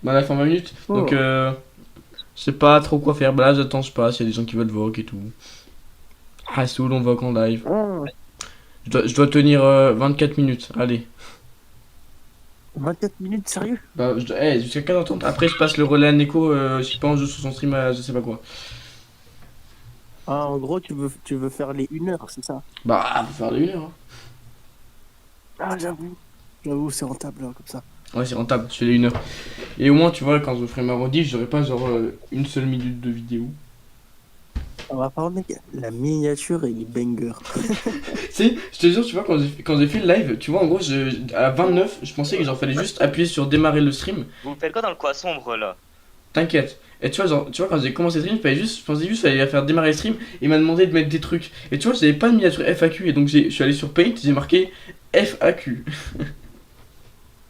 Bah on a fait en 20 minutes, donc je sais pas trop quoi faire. Bah là j'attends, je sais pas, s'il y a des gens qui veulent vogue et tout. Ah c'est où l'on vogue en live. Ah, Je dois tenir 24 minutes, allez. 24 minutes, sérieux? Bah jusqu'à 15h30, après je passe le relais à Neko, je sais pas, on joue sur son stream à je sais pas quoi. Ah, en gros, tu veux faire les 1 heure, c'est ça? Bah faut faire les 1 heure. Hein. Ah, j'avoue. J'avoue, c'est rentable, hein, comme ça. Ouais c'est rentable, je fais les 1 heure. Et au moins tu vois, quand je ferai ma rediff, j'aurai pas genre une seule minute de vidéo. On va par contre, mec, la miniature et les bangers. Si, je te jure, tu vois, quand j'ai fait le live, tu vois, en gros, à 29, je pensais que j'en fallait juste appuyer sur démarrer le stream. Vous faites quoi dans le coin sombre là? t'inquiète. Et tu vois, genre, tu vois, quand j'ai commencé le stream, je pensais juste fallait faire démarrer le stream et il m'a demandé de mettre des trucs. Et tu vois, j'avais pas de miniature FAQ et donc je suis allé sur Paint, j'ai marqué FAQ.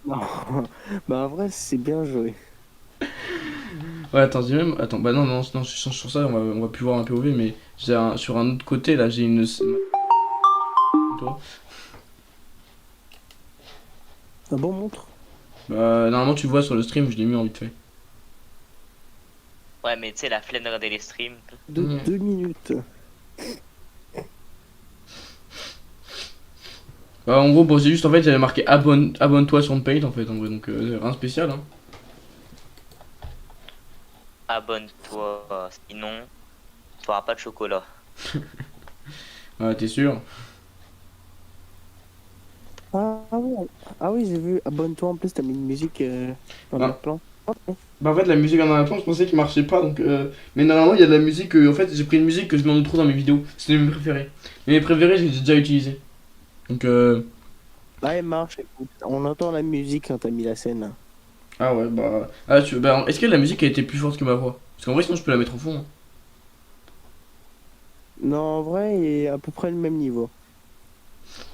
Non. Bah en vrai, c'est bien joué. Ouais, attends, j'ai même. Attends, bah non, je change sur ça, on va plus voir un POV, mais sur un autre côté là, j'ai une. Toi. Ah bon, montre. Bah, normalement, tu vois sur le stream, je l'ai mis en vite fait. Ouais, mais tu sais, la flemme de regarder les streams. De Mhm. 2 minutes. Bah, en gros, bon, c'est juste en fait, j'avais marqué abonne-toi sur Paint en fait, en vrai, donc rien de spécial, hein. Abonne-toi, sinon, tu auras pas de chocolat. Ouais, t'es sûr? Ah oui, j'ai vu. Abonne-toi, en plus, t'as mis une musique dans Ah. le plan. Bah, en fait, la musique en arrière-plan, je pensais qu'il marchait pas, donc. Mais normalement, il y a de la musique, en fait, j'ai pris une musique que je mets en trop dans mes vidéos, c'est mes préférés. Mais mes préférés, je les ai déjà utilisés. Donc, Bah, elle marche, écoute. On entend la musique quand t'as mis la scène. Ah ouais, bah. Ah, bah, est-ce que la musique a été plus forte que ma voix? Parce qu'en vrai, sinon, je peux la mettre au fond, hein. Non, en vrai, il est à peu près le même niveau.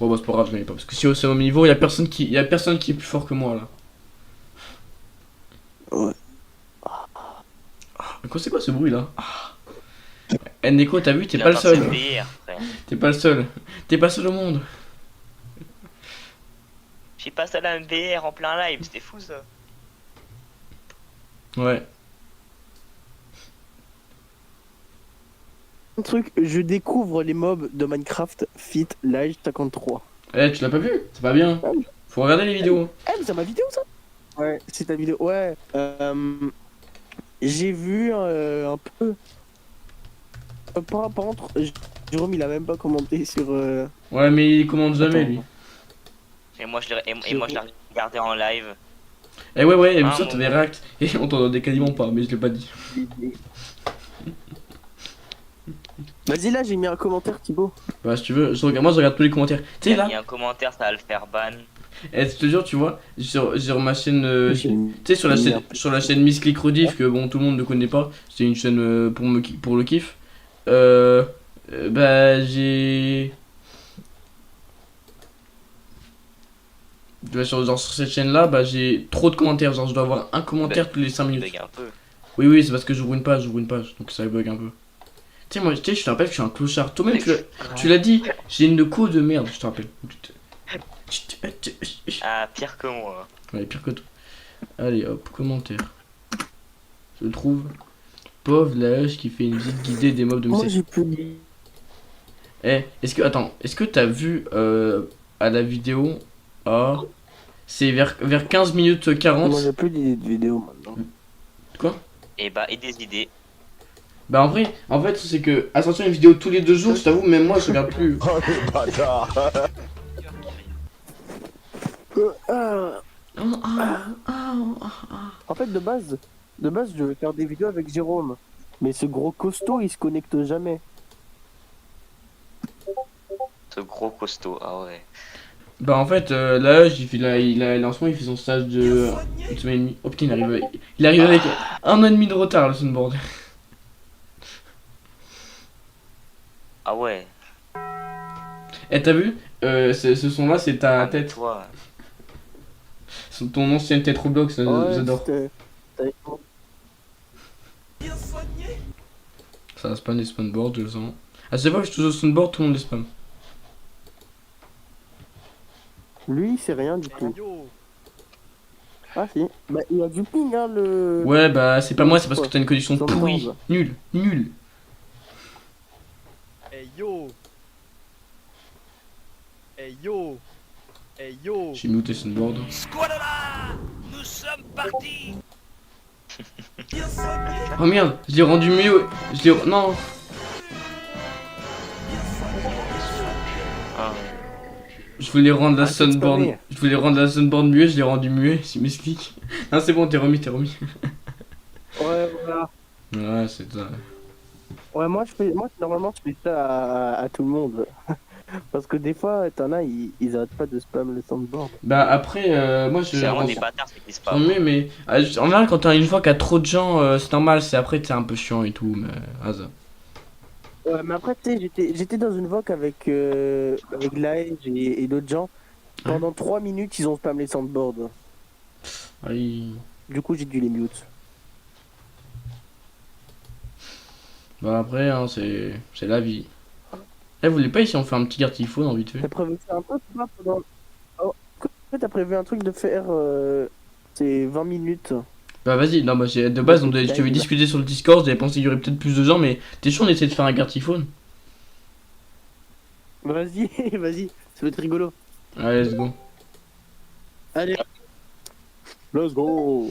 Bon, bah, c'est pas grave, je l'avais pas. Parce que si c'est au même niveau, il y a personne qui est plus fort que moi, là. Ouais. Mais quoi, c'est quoi ce bruit là? Eh Neko, t'as vu, t'es Il pas le entend seul. ses VR, frère. T'es pas le seul. T'es pas seul au monde. J'ai passé à la VR en plein live, c'était fou ça. Ouais. Un truc, je découvre les mobs de Minecraft Fit Live 53. Eh, tu l'as pas vu? C'est pas bien. Faut regarder les vidéos. Eh, mais c'est ma vidéo ça? Ouais, c'est ta vidéo. Ouais. J'ai vu un peu. Par contre, Jérôme il a même pas commenté sur. Ouais, mais il commande jamais, Attends. lui. Et moi je l'ai regardé en live. Eh ouais, et Ah, ça, mon t'avais react. Et on t'entendait quasiment pas, mais je l'ai pas dit. Vas-y, là j'ai mis un commentaire, Thibaut. Bah, si tu veux, moi je regarde tous les commentaires. Tu sais, Il y là, a un commentaire, ça va le faire ban. eh, je te jure, tu vois, sur ma chaîne. J'ai mis- Tu sais, sur la j'ai mis chaîne, un- sur la chaîne Miss Click Rediff, que bon, tout le monde ne connaît pas, c'est une chaîne pour le kiff. Bah, j'ai. Tu vois, genre, sur cette chaîne-là, bah, j'ai trop de commentaires. Genre, je dois avoir un commentaire tous les 5 Il minutes. bug un peu. Oui, c'est parce que j'ouvre une page, donc ça bug un peu. Tu sais, moi, je te rappelle que je suis un clochard. Toi-même, tu l'as dit, j'ai une co de merde, je te rappelle. Ah, pire que moi. Ouais, pire que toi. Allez, hop, commentaire. Je trouve. Pauvre la hache qui fait une visite guidée des mobs de Moi Missy. j'ai plus dit. Eh, est-ce que t'as vu à la vidéo c'est vers 15 minutes 40. Moi j'ai plus d'idées de vidéo maintenant. Quoi? Et bah, et des idées. Bah en fait c'est que à sortir une vidéo tous les 2 jours, je t'avoue, même moi je regarde plus. Oh le bâtard. En fait, de base, je vais faire des vidéos avec Jérôme. Mais ce gros costaud, il se connecte jamais. Ce gros costaud, ah ouais. Bah en fait la hache en ce moment il fait son stage de une semaine et demie. Oh putain, il arrive avec 1 an et demi de retard le Sunboard. Ah ouais. Eh, t'as vu ce son là c'est ta tête, Toi. ton ancienne tête Roblox, j'adore. c'était- Ça va spam des spawnboards, je le sens. À chaque fois que je touche au spawnboard, tout le monde les spam. Lui, c'est rien du tout. Yo, Ah si. Bah, il y a du ping, hein, le. Ouais, bah c'est pas moi, c'est parce que t'as une connexion Sur pourrie. Bord. Nul. hey yo. Hey yo. Hey yo. J'ai muté Sunboard. Oh merde, je l'ai rendu mieux. Non. Ah. Je voulais rendre la Ah, c'est Sunboard. exprès. Je voulais rendre la Sunboard mieux, je l'ai rendu muet, c'est mes clics. Non, c'est bon, t'es remis. Ouais, voilà. Ouais, c'est ça. Ouais, moi, normalement, je fais ça à tout le monde. Parce que des fois, t'en as, ils arrêtent pas de spam le soundboard. Bah après, moi je. C'est vraiment des bâtards ceux qui se Tant parlent. mieux, mais en général, quand t'as une fois qu'il y a trop de gens, c'est normal. C'est après, c'est un peu chiant et tout, mais. Ça. Ouais, mais après, tu sais, j'étais dans une voc avec Laej et d'autres gens. Pendant 3 minutes, ils ont spam les soundboards. Aïe. Du coup, j'ai dû les mute. Bah après, hein, c'est la vie. Eh, vous voulez pas ici on fait un petit gartifone en vite fait? T'as prévu de faire un truc ou pas pendant... Oh, t'as prévu un truc de faire... C'est 20 minutes. Bah vas-y, non, bah de base, je t'avais discuté sur le Discord, j'avais pensé qu'il y aurait peut-être plus de gens, mais t'es sûr on essaie de faire un gartifone? Vas-y, vas-y, ça va être rigolo. Allez, let's go. Allez. Let's go.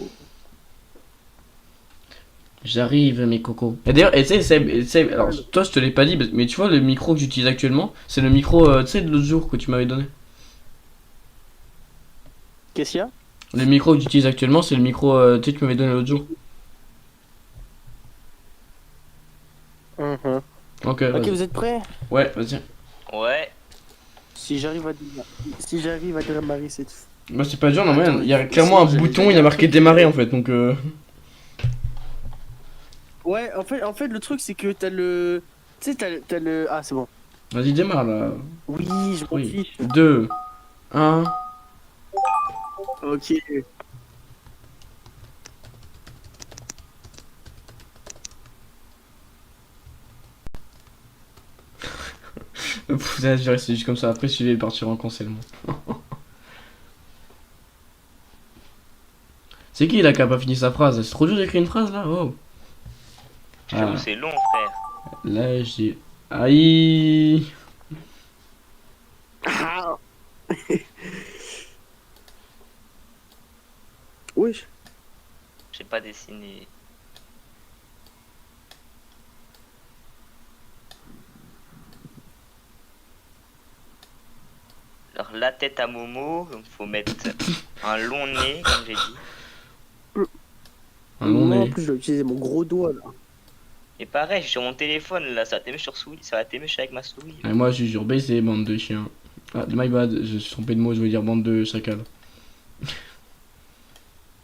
J'arrive mes cocos. Et d'ailleurs, tu sais, Seb, alors toi je te l'ai pas dit, mais tu vois le micro que j'utilise actuellement, c'est le micro, tu sais, de l'autre jour que tu m'avais donné. Qu'est-ce qu'il y a? Le micro que j'utilise actuellement, c'est le micro, tu sais, que tu m'avais donné l'autre jour. Ok, Ok, vas-y. vous êtes prêts? Ouais, vas-y. Ouais. Si j'arrive à démarrer cette... Moi c'est pas dur, non, Attends, mais il y a clairement un j'allais bouton, dire il y a un marqué truc. démarrer en fait, donc Ouais, en fait, le truc, c'est que t'as le... Tu sais, t'as le... Ah, c'est bon. vas-y, démarre là. Oui, je m'en Oui. fiche. 2, 1. Ok. Là, je vais rester juste comme ça, après celui-là il partira en cancellement. C'est qui là qui a pas fini sa phrase? C'est trop dur d'écrire une phrase là? Oh. J'avoue, Ah. c'est long, frère. Là j'ai... Aïe. Ah. Wesh. J'ai pas dessiné. Alors, la tête à Momo, donc faut mettre un long nez, comme j'ai dit. Un long Moi, en nez. plus, je dois utiliser mon gros doigt, là. Et pareil, sur mon téléphone, là, ça va t'aimer sur souris, ça va t'aimer avec ma souris. Et moi je jure baiser, bande de chiens. Ah, my bad, je suis trompé de mot, je veux dire bande de chacals.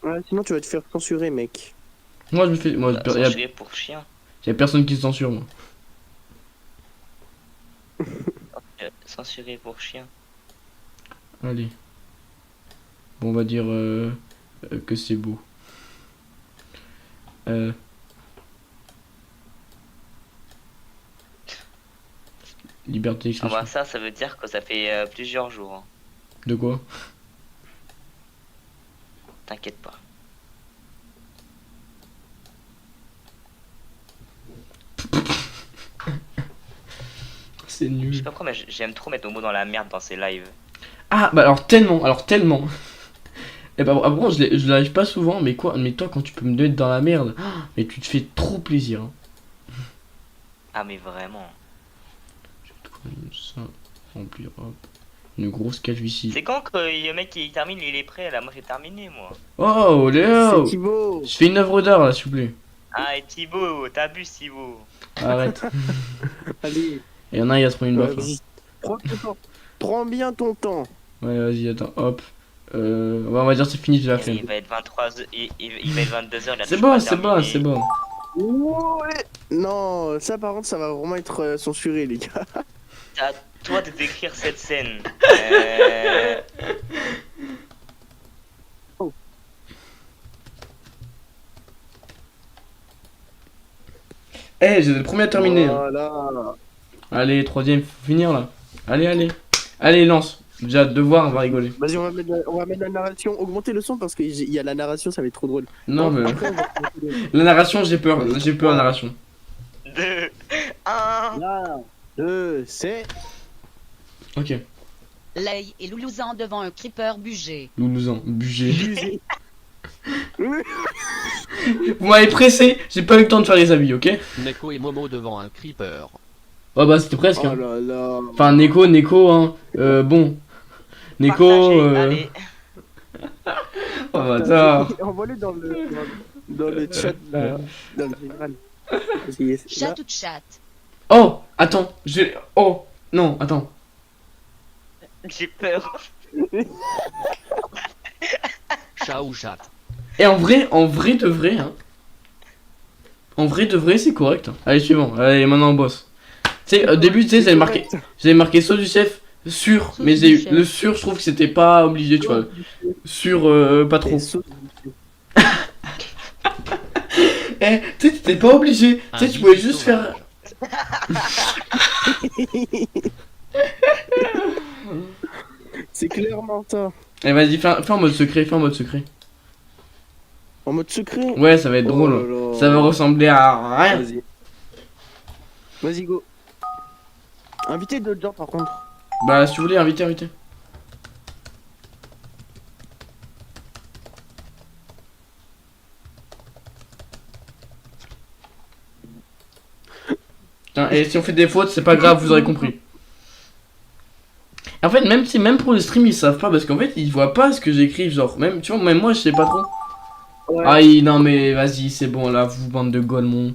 Ouais, sinon, tu vas te faire censurer, mec. Moi je me fais... Moi, Bah, censuré pour chien. y a personne qui se censure moi. Censuré pour chien. Allez. Bon, on va dire que c'est beau. Liberté Ah d'expression. bah ça veut dire que ça fait plusieurs jours. Hein. De quoi? T'inquiète pas. C'est Je nul. sais pas pourquoi, mais j'aime trop mettre Momo dans la merde dans ses lives. Ah, bah alors tellement. Et bah bon, je l'arrive pas souvent, mais quoi? Mais toi, quand tu peux me mettre dans la merde, mais tu te fais trop plaisir. Hein. Ah mais vraiment. Comme ça, remplir, hop. Une grosse calvitie. C'est quand que le mec il termine, il est prêt là? Moi j'ai terminé moi. Oh, Léo! C'est Thibaut. Je fais une œuvre d'art là, s'il vous plaît. Ah et Thibaut, t'abuses Thibaut. Arrête. Allez. Et y'en a, il va se prendre une Ouais, baffe. Là. vas-y. Prends ton temps. Prends bien ton temps. Ouais, vas-y, attends, hop. On va dire c'est fini, j'ai la Il flemme. va être 23h, il va être 22h. C'est bon, c'est bon, c'est bon. Ouais. Non, ça par contre, ça va vraiment être censuré, les gars. C'est à toi de décrire cette scène. Eh, j'ai le premier à terminer. Hein. Voilà. Allez, troisième, faut finir là. Allez. Allez, lance. Déjà, devoir, on va rigoler. Vas-y, on va mettre la narration. Augmenter le son parce qu'il y a la narration, ça va être trop drôle. Non, mais. Après, on va augmenter le- La narration, j'ai peur, la narration. 2, 1. 1, 2, c'est. Ok. Lei et Loulousan devant un creeper bugé. Loulousan, bugé. Musée. Vous m'avez pressé, j'ai pas eu le temps de faire les habits, ok? Neko et Momo devant un creeper. Oh bah, c'était presque. Oh Hein. là là. Enfin, Neko, hein. Bon. Neko, Allez. Oh bâtard. Envoie-le dans le chat, là, dans le général. Parce qu'il y a- Chat là- ou chat. Oh, attends, Oh, non, attends. J'ai peur. Chat ou chat? Et en vrai de vrai, hein. En vrai de vrai, c'est correct. Hein. Allez, suivant. Allez, maintenant on bosse. Tu sais, au début, tu sais, j'avais marqué saut du chef sûr, Saut mais du j'ai chef. le sûr, je trouve que c'était pas obligé, tu vois. Sûr, pas trop. Eh, tu sais, t'étais pas obligé. Tu sais, tu pouvais juste faire. C'est clairement ça. Eh, vas-y, fais en mode secret, fais en mode secret. En mode secret. Ouais, ça va être Oh drôle. là là. Ça va ressembler à rien. Vas-y. Vas-y, go. Invitez d'autres gens par contre. Bah, si tu voulais, inviter. Tiens, et si on fait des fautes, c'est pas grave, vous aurez compris. En fait, même pour le stream, ils savent pas parce qu'en fait, ils voient pas ce que j'écris. Genre, même, tu vois, même moi, je sais pas trop. Ouais. Aïe, non, mais vas-y, c'est bon, là, vous, bande de golemons.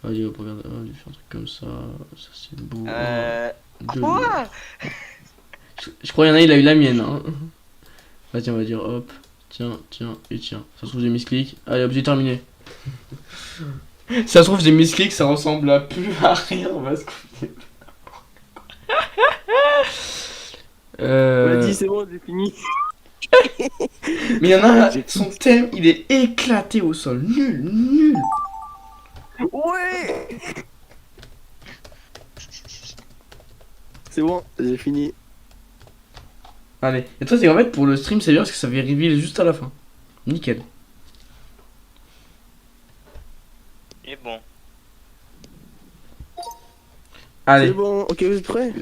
Vas-y, on va regarder, on va faire un truc comme ça. Ça, c'est beau. Quoi? Je crois qu'il y en a, il a eu la mienne. Hein. Vas-y, on va dire hop. Tiens, et tiens. Ça se trouve, j'ai misclick. Allez, hop, j'ai terminé. Ça se trouve, j'ai misclick, ça ressemble à plus à rien. On va se couper. Vas-y, c'est bon, j'ai fini. Mais il y en a, son thème, il est éclaté au sol. Nul. Ouais. C'est bon, j'ai fini. Allez. Et toi, c'est qu'en fait, pour le stream, c'est bien parce que ça fait reveal juste à la fin. Nickel. Et bon. C'est Allez. bon, ok, vous êtes prêts?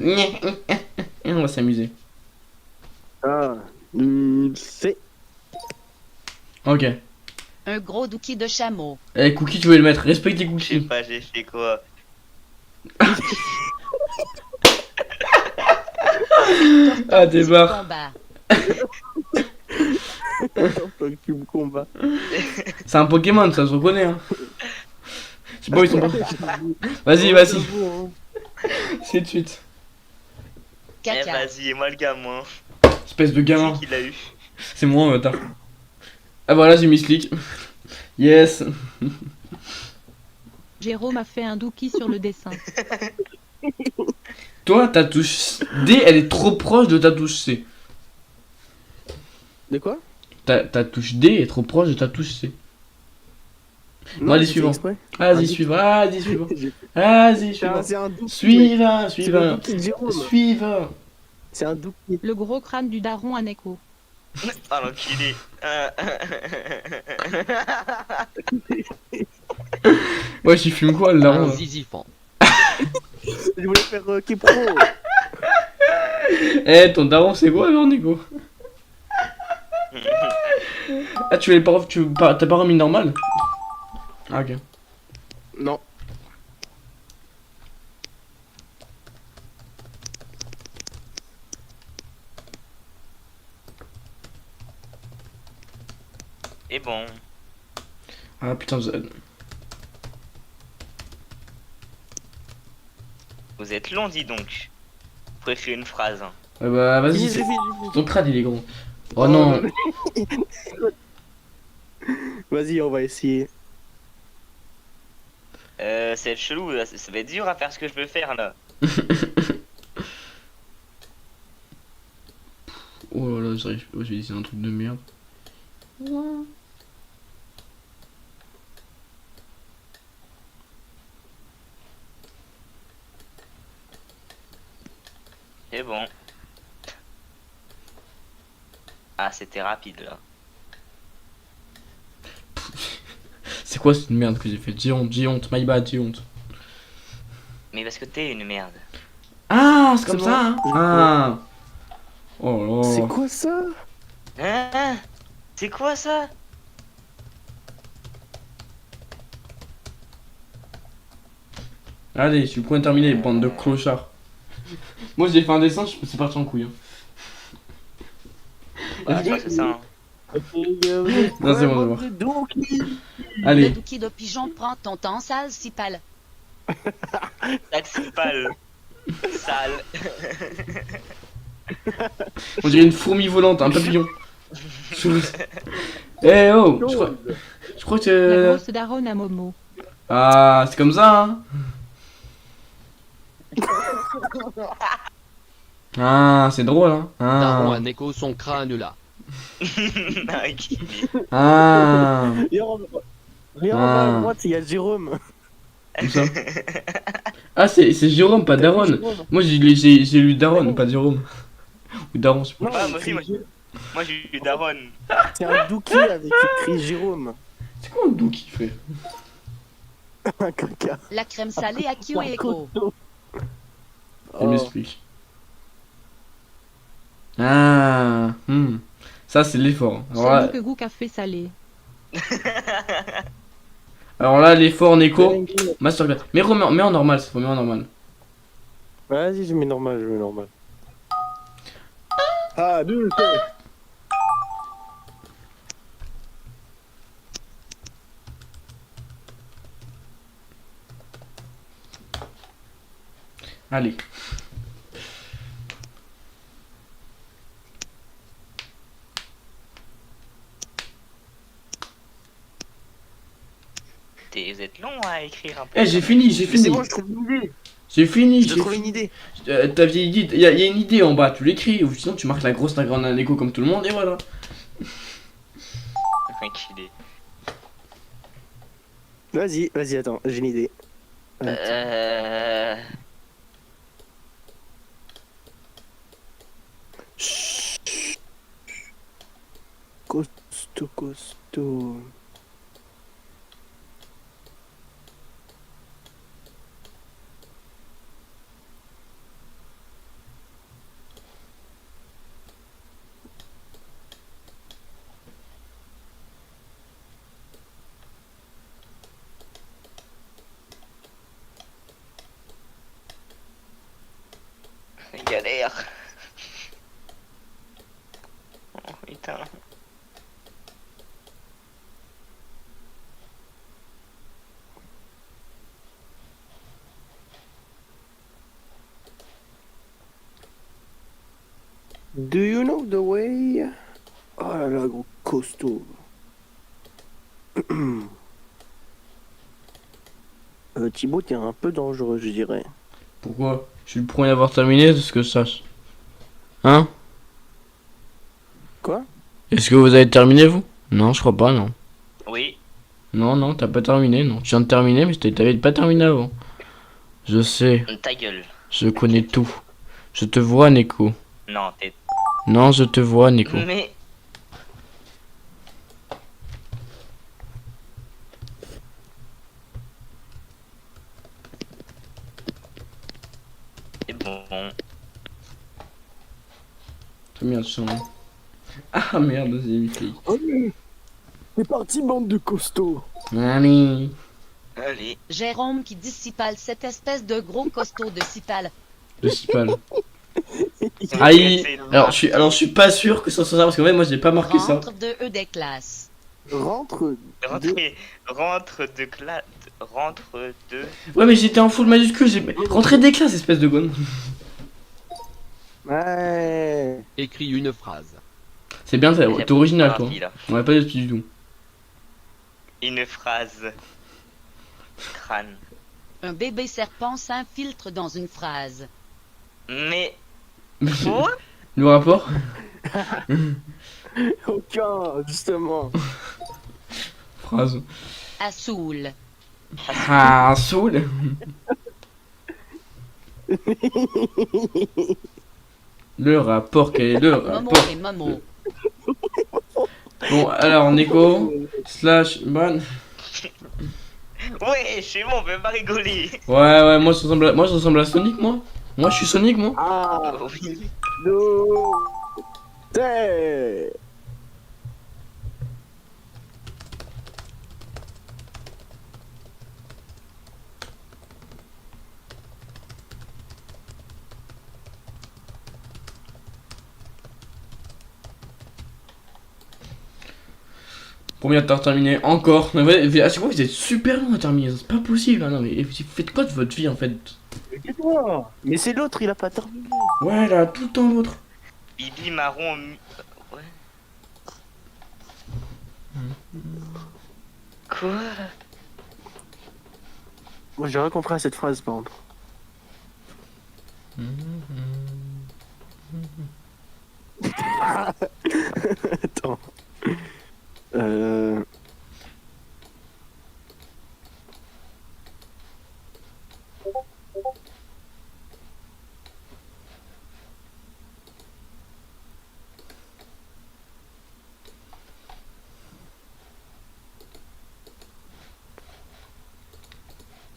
Et on va s'amuser. Ah, c'est. Ok. Un gros dookie de chameau. Eh, Cookie, tu veux le mettre. Respecte les Je sais cookies. pas, j'ai fait quoi? Ah, débarre. Combat. Faut que tu me combats. C'est un Pokémon, ça se reconnaît. Hein. Je sais pas où ils sont pas. Vas-y. J'avoue, C'est de suite. Eh, Caca. vas-y, et moi le gamin. Espèce de gamin. Qui l'a eu? C'est moi, tard. Ah, voilà, j'ai mis slick. Yes. Jérôme a fait un dookie sur le dessin. Toi, ta touche D, elle est trop proche de ta touche C. De quoi? Ta touche D est trop proche de ta touche C. Non, allez, j'ai fait suivant. exprès. Vas-y, suivant. Vas-y, suivant. C'est un doux. Suivant. C'est le dookie de Jérôme. Suivant. C'est un dookie. Le gros crâne du daron à Neko. Ah, l'enculé. Ouais, tu fumes quoi, le daron Un là zizifant. Je voulais faire Kepro. Eh, ton daron, c'est quoi alors, Nico? Ah, tu voulais pas. T'as pas remis normal? Ah, ok. Non. Et bon. Ah, putain, Vous êtes long, dis donc. Vous pouvez faire une phrase. Hein. ouais, bah, vas-y. J'ai fini. Ton crâne, il est gros. Oh non. Vas-y, on va essayer. C'est chelou, là. Ça va être dur à faire ce que je veux faire là. Oh là là, j'arrive. Ouais, j'ai dit c'est un truc de merde. Et bon. Ah, c'était rapide là. C'est quoi cette merde que j'ai fait? J'ai honte, my bad, j'ai honte. Mais parce que t'es une merde. Ah, c'est comme C'est ça, hein? Ah. Oh là. C'est quoi ça? Hein? C'est quoi ça? Allez, je suis le point terminé, bande de clochards. Moi j'ai fait un dessin, c'est parti en couille. Hein. Ah, je crois que c'est ça. Hein. Non, c'est bon, c'est bon. Le Allez, dookie de pigeon prend ton temps sale si pâle. Taxipal. Sale. On dirait une fourmi volante, un papillon. Eh oh, je crois La que... grosse daronne à Momo. Ah, c'est comme ça, hein. Ah, c'est drôle, hein. Daron Ah. à Neko son crâne là. Ok. Ah. Rien en bas à droite, il y a Jérôme. Comme ça. Ah, c'est Jérôme, pas Daron. Jérôme. Moi, j'ai lu Daron, pas Jérôme. Ou Daron, c'est Non, Ah, il moi aussi, écrit- moi j'ai eu Daron. c'est un Dookie avec écrit Jérôme. C'est quoi un doux qui fait? Un caca. La crème salée à Kyo et Eko. Il Oh. m'explique. Ah. Ça, c'est l'effort. Alors Celui là, que goût café salé. l'effort, Neko. Masterclass. Mais mets en normal, c'est faut mettre en normal. Vas-y, je mets normal, je mets normal. Ah, deux, Allez. Vous êtes long à écrire un peu. Eh, j'ai fini. C'est bon, je trouve une idée. J'ai fini. Je trouve une idée. Ta vieille idée, il y a une idée en bas, tu l'écris, ou sinon tu marques la grosse, la grande, un écho comme tout le monde, et voilà. Enculé. Vas-y, attends, j'ai une idée. Costaud. Galère. Oh putain. Do you know the way? Oh là là, gros costaud. Thibaut, t'es un peu dangereux, je dirais. Pourquoi? Je suis le premier à avoir terminé, c'est ce que je sache. Hein? Quoi? Est-ce que vous avez terminé, vous? Non, je crois pas, non. Oui. Non, t'as pas terminé, non. Tu viens de terminer, mais t'avais pas terminé avant. Je sais, Ta gueule. je connais tout. Je te vois, Neko. Non, t'es. Non, je te vois, Neko. Mais. C'est bon. Très bien, je sens. Ah merde, j'ai évité. Allez, c'est parti, bande de costauds. Allez. Allez. Jérôme qui dissipale cette espèce de gros costaud de cipale. De Cipal. Aïe. Alors, je suis pas sûr que ça soit ça, parce qu'en fait, moi, j'ai pas marqué ça. Rentre de E des classes. Rentre. Rentre de. Ouais, mais j'étais en full majuscule, j'ai rentré des classes, espèce de gonne. Ouais. Écris une phrase. C'est bien, t'es original, toi. Là. On va pas dire du tout. Une phrase. Crâne. Un bébé serpent s'infiltre dans une phrase. Mais. Quoi? Le rapport? Aucun, justement. Phrase. Assoul. Ah, saoul. Le rapport, quel est le Momo rapport? et Momo. Bon, alors, Neko, slash, ban. Ouais, c'est bon, on peut pas rigoler. Ouais, moi, je ressemble à Sonic, moi. Moi, je suis Sonic, moi. Ah, Oui. no. T'es. Combien de temps terminé? Encore. Mais ouais, à chaque fois, vous êtes super long à terminer. C'est pas possible. Hein, non, mais vous faites quoi de votre vie, en fait? Tais-toi. Mais c'est l'autre, il a pas terminé. Ouais, là, tout le temps l'autre. Bibi marron. Ouais. Quoi? Moi, j'ai rien compris à cette phrase, par contre. Attends.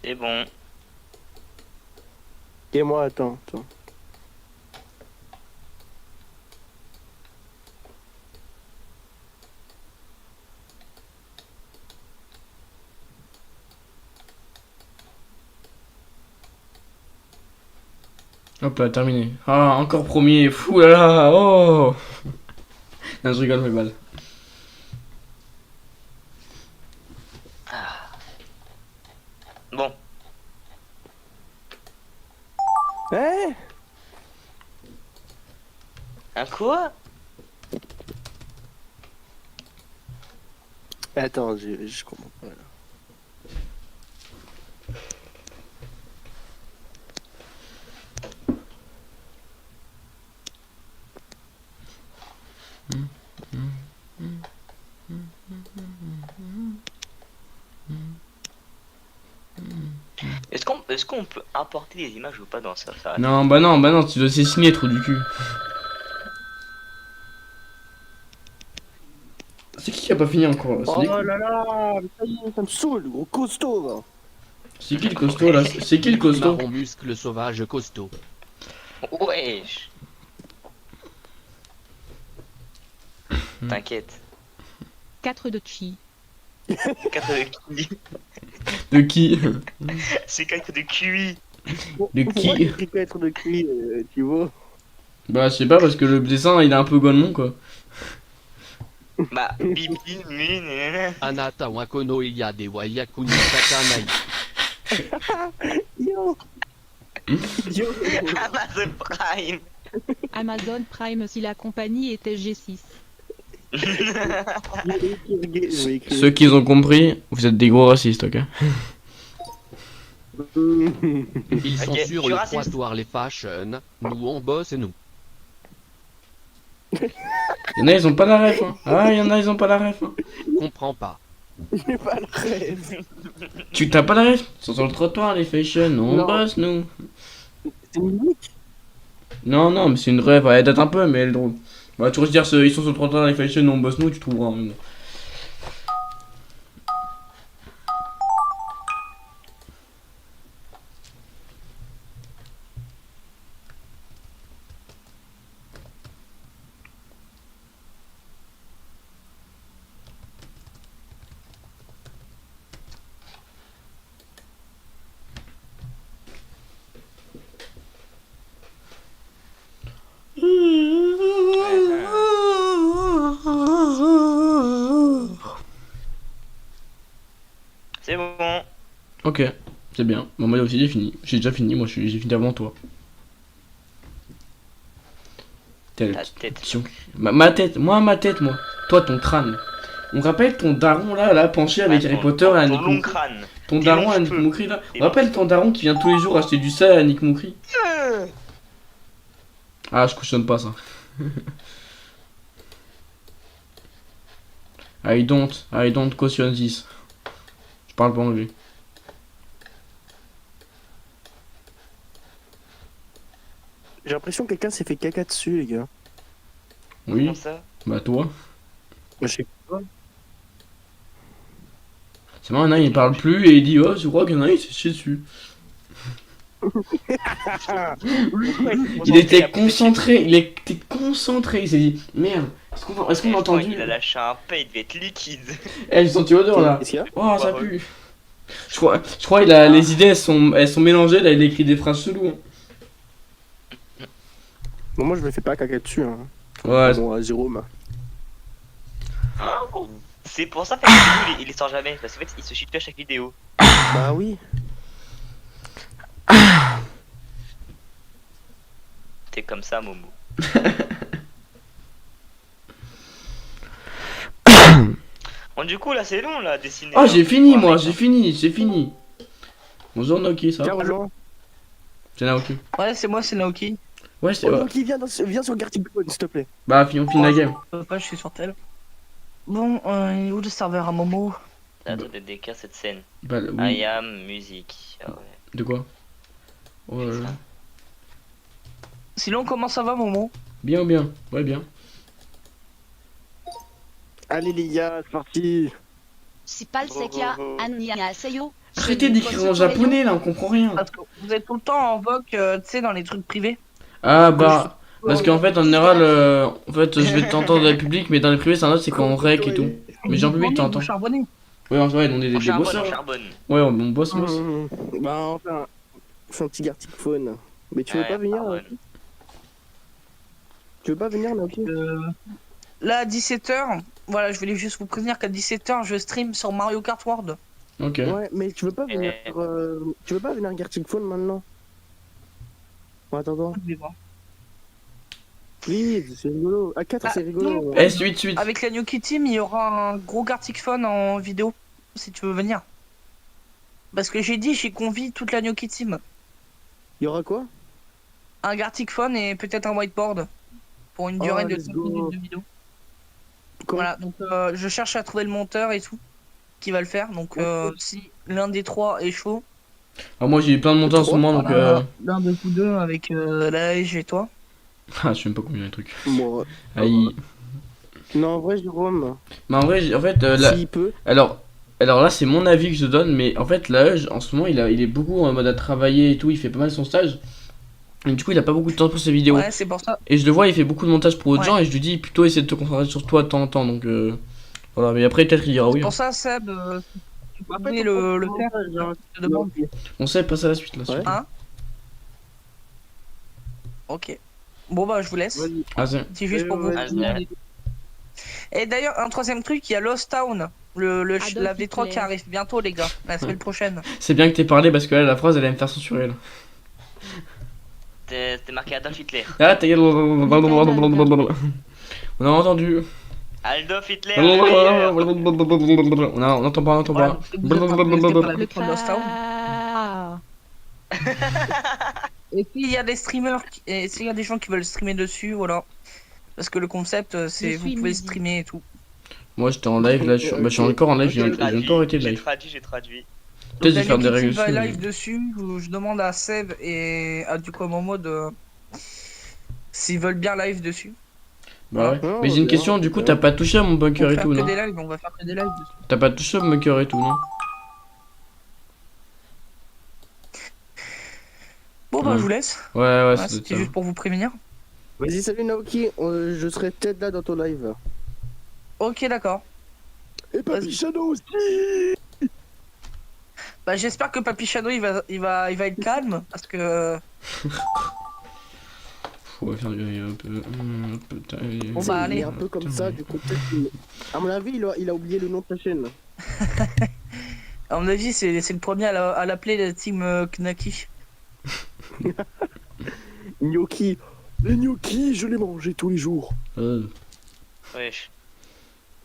C'est bon. Et moi, attends. Hop là, terminé. Ah, encore premier. Fou là là. Oh. Non, je rigole, mes balles. Bon. Eh, Un quoi? attends, je comprends pas. Là. Est-ce qu'on peut importer des images ou pas dans ça? Non, bah non, tu dois signer, trou du cul. C'est qui a pas fini encore là? Oh là là, mais ça y est, ça me saoule, gros costaud, va. C'est qui le costaud là? C'est qui le costaud? Marron muscle sauvage costaud. Wesh. T'inquiète. 4 de chi. 4 de QI. De qui? C'est 4 de QI. De Pourquoi qui? j'ai écrit 4 de QI, tu vois? Bah, je sais pas, parce que le dessin il est un peu golemon quoi. Bah, bibi, nanana. Anata wakono iya de wayakuni sakanai. Yo. Yo. Amazon Prime. Amazon Prime si la compagnie était G6. Ceux qui ont compris, vous êtes des gros racistes, ok? Ils sont Ok, sur je le suis raciste. trottoir les fashion. Nous on bosse et nous. Y'en a, ils ont pas la ref, hein. Ah, y'en a, ils ont pas la ref, hein. Comprends pas. J'ai pas le rêve. Tu t'as pas la ref? Ils sont sur le trottoir, les fashion, on Non. bosse, nous. C'est unique. Non, mais c'est une rêve, elle date un peu, mais elle est drôle. Bah, tu risques de dire, ils sont sur le trottoir, les fashion, on bosse, nous, tu trouveras, hein, mais bon. C'est bon. Ok, c'est bien. Bon, moi aussi j'ai fini. J'ai déjà fini, moi j'ai fini avant toi. Telle Ta tête. question. Ma tête, ma tête, moi. Toi, ton crâne. On rappelle ton daron là, penché avec Ah, Harry ton- Potter et à ton Nick long Moukri. crâne. Ton tes daron longs à Nick cheveux. Moukri là. Tes On rappelle ton daron qui vient tous les jours acheter du sel à Nick Moukri. Ah, je cautionne pas ça. I don't caution this. Je parle pas anglais. J'ai l'impression que quelqu'un s'est fait caca dessus, les gars. Oui, Comment ça? bah toi. Moi, je sais pas. C'est marrant, il y en a, il parle plus et il dit oh, je crois qu'il y en a, il s'est chié dessus. Il était concentré, il s'est dit merde, est-ce qu'on a entendu? Il a lâché un paix, il devait être liquide. Eh, j'ai senti l'odeur là. Qu'est-ce qu'il y a? Oh, ça Ouais. pue. Je crois il a les idées, elles sont mélangées, là il a écrit des phrases cheloues. Hein. Bon, moi, je me fais pas caca dessus. Hein. Ouais, Bon, à Jérôme. C'est pour ça que la vidéo, il les sort jamais. Parce qu'en fait, il se chie dessus à chaque vidéo. Bah oui. T'es comme ça, Momo. Bon, du coup, là, c'est long, là, dessiner. Ah, j'ai fini, Ouais, moi, mec, j'ai fini. Bonjour Naoki, ça va? Tiens, rejoins. C'est Naoki. Ouais, c'est moi, c'est Naoki. Ouais, c'est. Oh, donc il viens sur Gartic Phone, s'il te plaît. Bah, on finit la game. Pas, je suis sur tel. Bon, il est où le serveur à Momo? C'est à toi de décrire cette scène. Bah, oui. I am musique. Ah ouais. De quoi? Oh là là. Sinon, comment ça va, Momo? Bien ou bien? Ouais, bien. Allez les gars, c'est parti. Sipal Sekia, Anya Seyo. Arrêtez d'écrire en japonais là, on comprend rien. Parce que vous êtes tout le temps en vogue, tu sais, dans les trucs privés. Ah bah, parce qu'en fait, en général, en fait, je vais t'entendre dans le public, mais dans les privés, c'est un autre, c'est quand on rec et tout. Mais j'ai en public, t'entends. Vous charbonnez. Ouais, on est des On charbonne, bosseurs. on charbonne. Ouais, on bosse, moi. Bah enfin, c'est un petit Gartic Phone. Mais tu veux Ouais, pas venir pardon. Naoki? Tu veux pas venir Naoki? Là, à 17h, voilà, je voulais juste vous prévenir qu'à 17h, je stream sur Mario Kart World. Ok. Ouais, mais tu veux pas venir tu veux pas venir Gartic Phone maintenant? En attendant. Please, c'est rigolo. À 4 Ah, c'est rigolo. non. S88. Avec la New Team, il y aura un gros Gartic Phone en vidéo, si tu veux venir. Parce que j'ai dit, j'ai convié toute la New Team. Il y aura quoi? Un Gartic Phone et peut-être un whiteboard. Pour une Oh, durée de let's 5 go. minutes de vidéo. Quoi? Voilà, donc je cherche à trouver le monteur et tout qui va le faire. Donc si l'un des trois est chaud, Ah, moi, j'ai eu plein de montants en ce moment, donc. l'un de vous deux avec la Age et toi. Ah, je sais même pas combien les trucs. Moi. Aïe. Non, en vrai, Jérôme. Mais en vrai, en fait, là. S'il peut. Alors là, c'est mon avis que je donne, mais en fait, là, en ce moment, il est beaucoup en mode à travailler et tout, il fait pas mal son stage. Et du coup, il a pas beaucoup de temps pour ses vidéos. Ouais, c'est pour ça. Et je le vois, il fait beaucoup de montage pour d'autres Ouais. gens, et je lui dis plutôt essaie de te concentrer sur toi de temps en temps, donc voilà. Mais après, peut-être qu'il dira oui. C'est pour ça, Seb, tu peux le faire. Je te demande. On sait, passe à la suite là. Ouais. Hein? Ok. Bon, bah, je vous laisse. Ah, c'est. C'est juste pour vous. vas-y. Et d'ailleurs, un troisième truc, il y a Lost Town. Adolf La V3 qui Hitler. arrive bientôt, les gars. La semaine prochaine. C'est bien que t'aies parlé parce que là, la phrase elle allait me faire censurer là. C'était marqué Adolf Hitler. Ah, ta gueule. On a entendu. Adolf Hitler. le meilleur. On entend pas, on entend Voilà, pas. c'est que vous êtes intéressés par la Le V3 de Lost Town. Ah. Et s'il y a des streamers, et s'il y a des gens qui veulent streamer dessus, voilà. Parce que le concept, c'est Je vous suis pouvez midi. streamer et tout. Moi j'étais en live là, je suis encore en live, j'ai même pas arrêté le J'ai live. traduit. Peut-être de Donc, faire des la règles Newkey Team va dessus. live dessus. Je demande à Seb et à du coup à Momo de s'ils veulent bien live dessus. Bah ouais. Non, Mais j'ai une bien, question, du coup bien. t'as pas touché à mon On bunker va et faire tout, que non? des lives, on va faire que des lives dessus. T'as pas touché à mon bunker et tout, non? Bon bah Ouais. je vous laisse. Ouais, ouais, Voilà, c'est c'était ça. juste pour vous prévenir. Vas-y, salut Naoki. Je serai peut-être là dans ton live. Ok d'accord. Et Papy Shadow aussi. Bah j'espère que Papy Shadow il va être calme parce que Faut faire du un peu. Bon, bah, allez. Il est un peu comme ça, du coup, peut-être qu'il- à mon avis, il a oublié le nom de ta chaîne. à mon avis c'est le premier à l'appeler la team Knaki. Gnocchi. Les gnocchis, je les mangeais tous les jours. Wesh.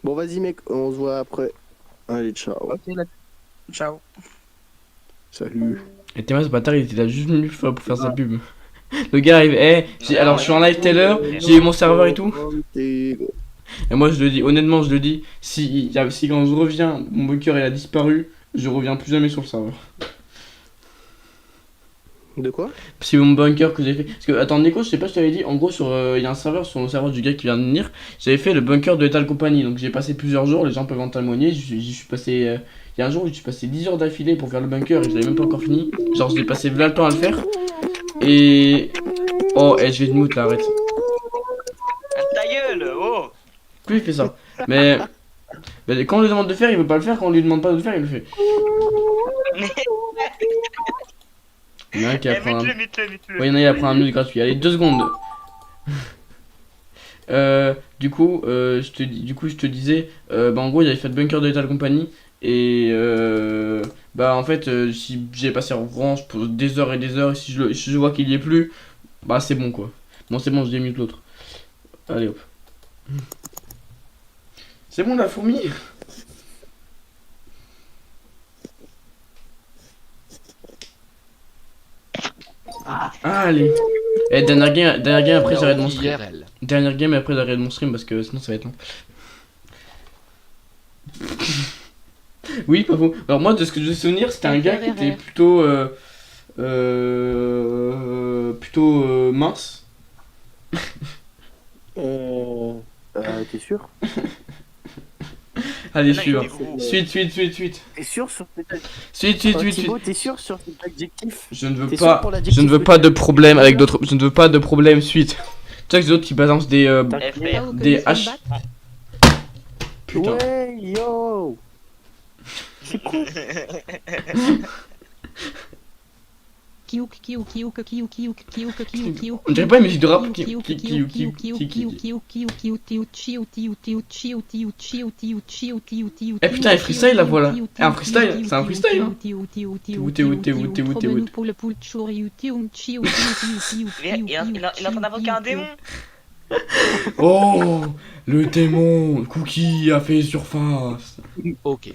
Bon, vas-y, mec, on se voit après. Allez, ciao. Ok là. Ciao. Salut. Et Théma ce bâtard il était là juste venu pour faire sa pub. Le gars arrive, alors je suis en live telle heure, j'ai eu mon serveur et tout. Et moi je le dis, honnêtement je le dis, si quand je reviens, mon bunker il a disparu, je reviens plus jamais sur le serveur. De quoi? C'est mon bunker que j'ai fait. Parce que, attends, Nico, je sais pas si je t'avais dit, en gros, il y a un serveur sur le serveur du gars qui vient de venir. J'avais fait le bunker de Lethal Company. Donc j'ai passé plusieurs jours, les gens peuvent en témoigner. J'y suis passé. Il y a un jour où j'ai passé 10 heures d'affilée pour faire le bunker et je l'avais même pas encore fini. Genre, j'ai passé là le temps à le faire. Et. Oh, je vais te mute là, arrête. Ta gueule, oh. Plus il fait ça. Mais quand on lui demande de faire, il veut pas le faire. Quand on lui demande pas de le faire, il le fait. Il y en a un qui apprend un... Mute-le. Ouais, il y en a qui apprend un minute gratuit. Allez, 2 secondes. Du coup, je te disais, bah en gros, j'avais fait le bunker de Lethal Company. Et bah en fait, si j'ai passé en range pour des heures et des heures, et si je vois qu'il y est plus, bah c'est bon quoi. Bon, c'est bon, je démute l'autre. Allez hop. C'est bon la fourmi. Allez. Et dernière game après j'arrête mon stream. IRL. Dernière game et après j'arrête mon stream parce que sinon ça va être long. Oui, pas faux. Alors moi de ce que je me souvenir c'était un gars qui était plutôt mince. T'es sûr? Allez, Non, suivant. il est gros. Suite. T'es sûr sur cet Suite. Thibaut, t'es sûr sur cet adjectif? Je ne veux T'es pas, sûr pour l'adjectif je ne veux que pas tu- de problème avec d'autres, je ne veux pas de problème suite. Tu sais que les autres qui balancent des FR. des H. Putain. Ouais, yo! C'est quoi? Kiouk. On dirait pas une musique de rap. Eh putain, il freestyle la voix là. Eh, un freestyle, c'est un freestyle. Hein. Pour le poule Il est en train d'invoquer un démon. Oh, le démon, Cookie a fait surface. Ok.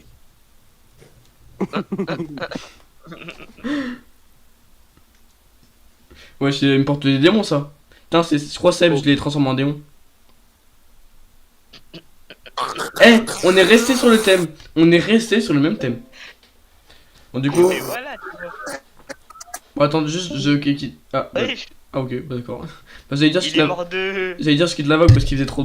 Ouais, c'est une porte des démons ça. Putain, je crois Seb, je l'ai transformé en démon. Eh, on est resté sur le thème. On est resté sur le même thème. Bon, du coup. Et voilà, tu vois. Bon, attends, juste, Ah, Oui, ah ok, bah, d'accord. Bah, j'allais dire il est mort de... ce qu'il de la vogue parce qu'il faisait trop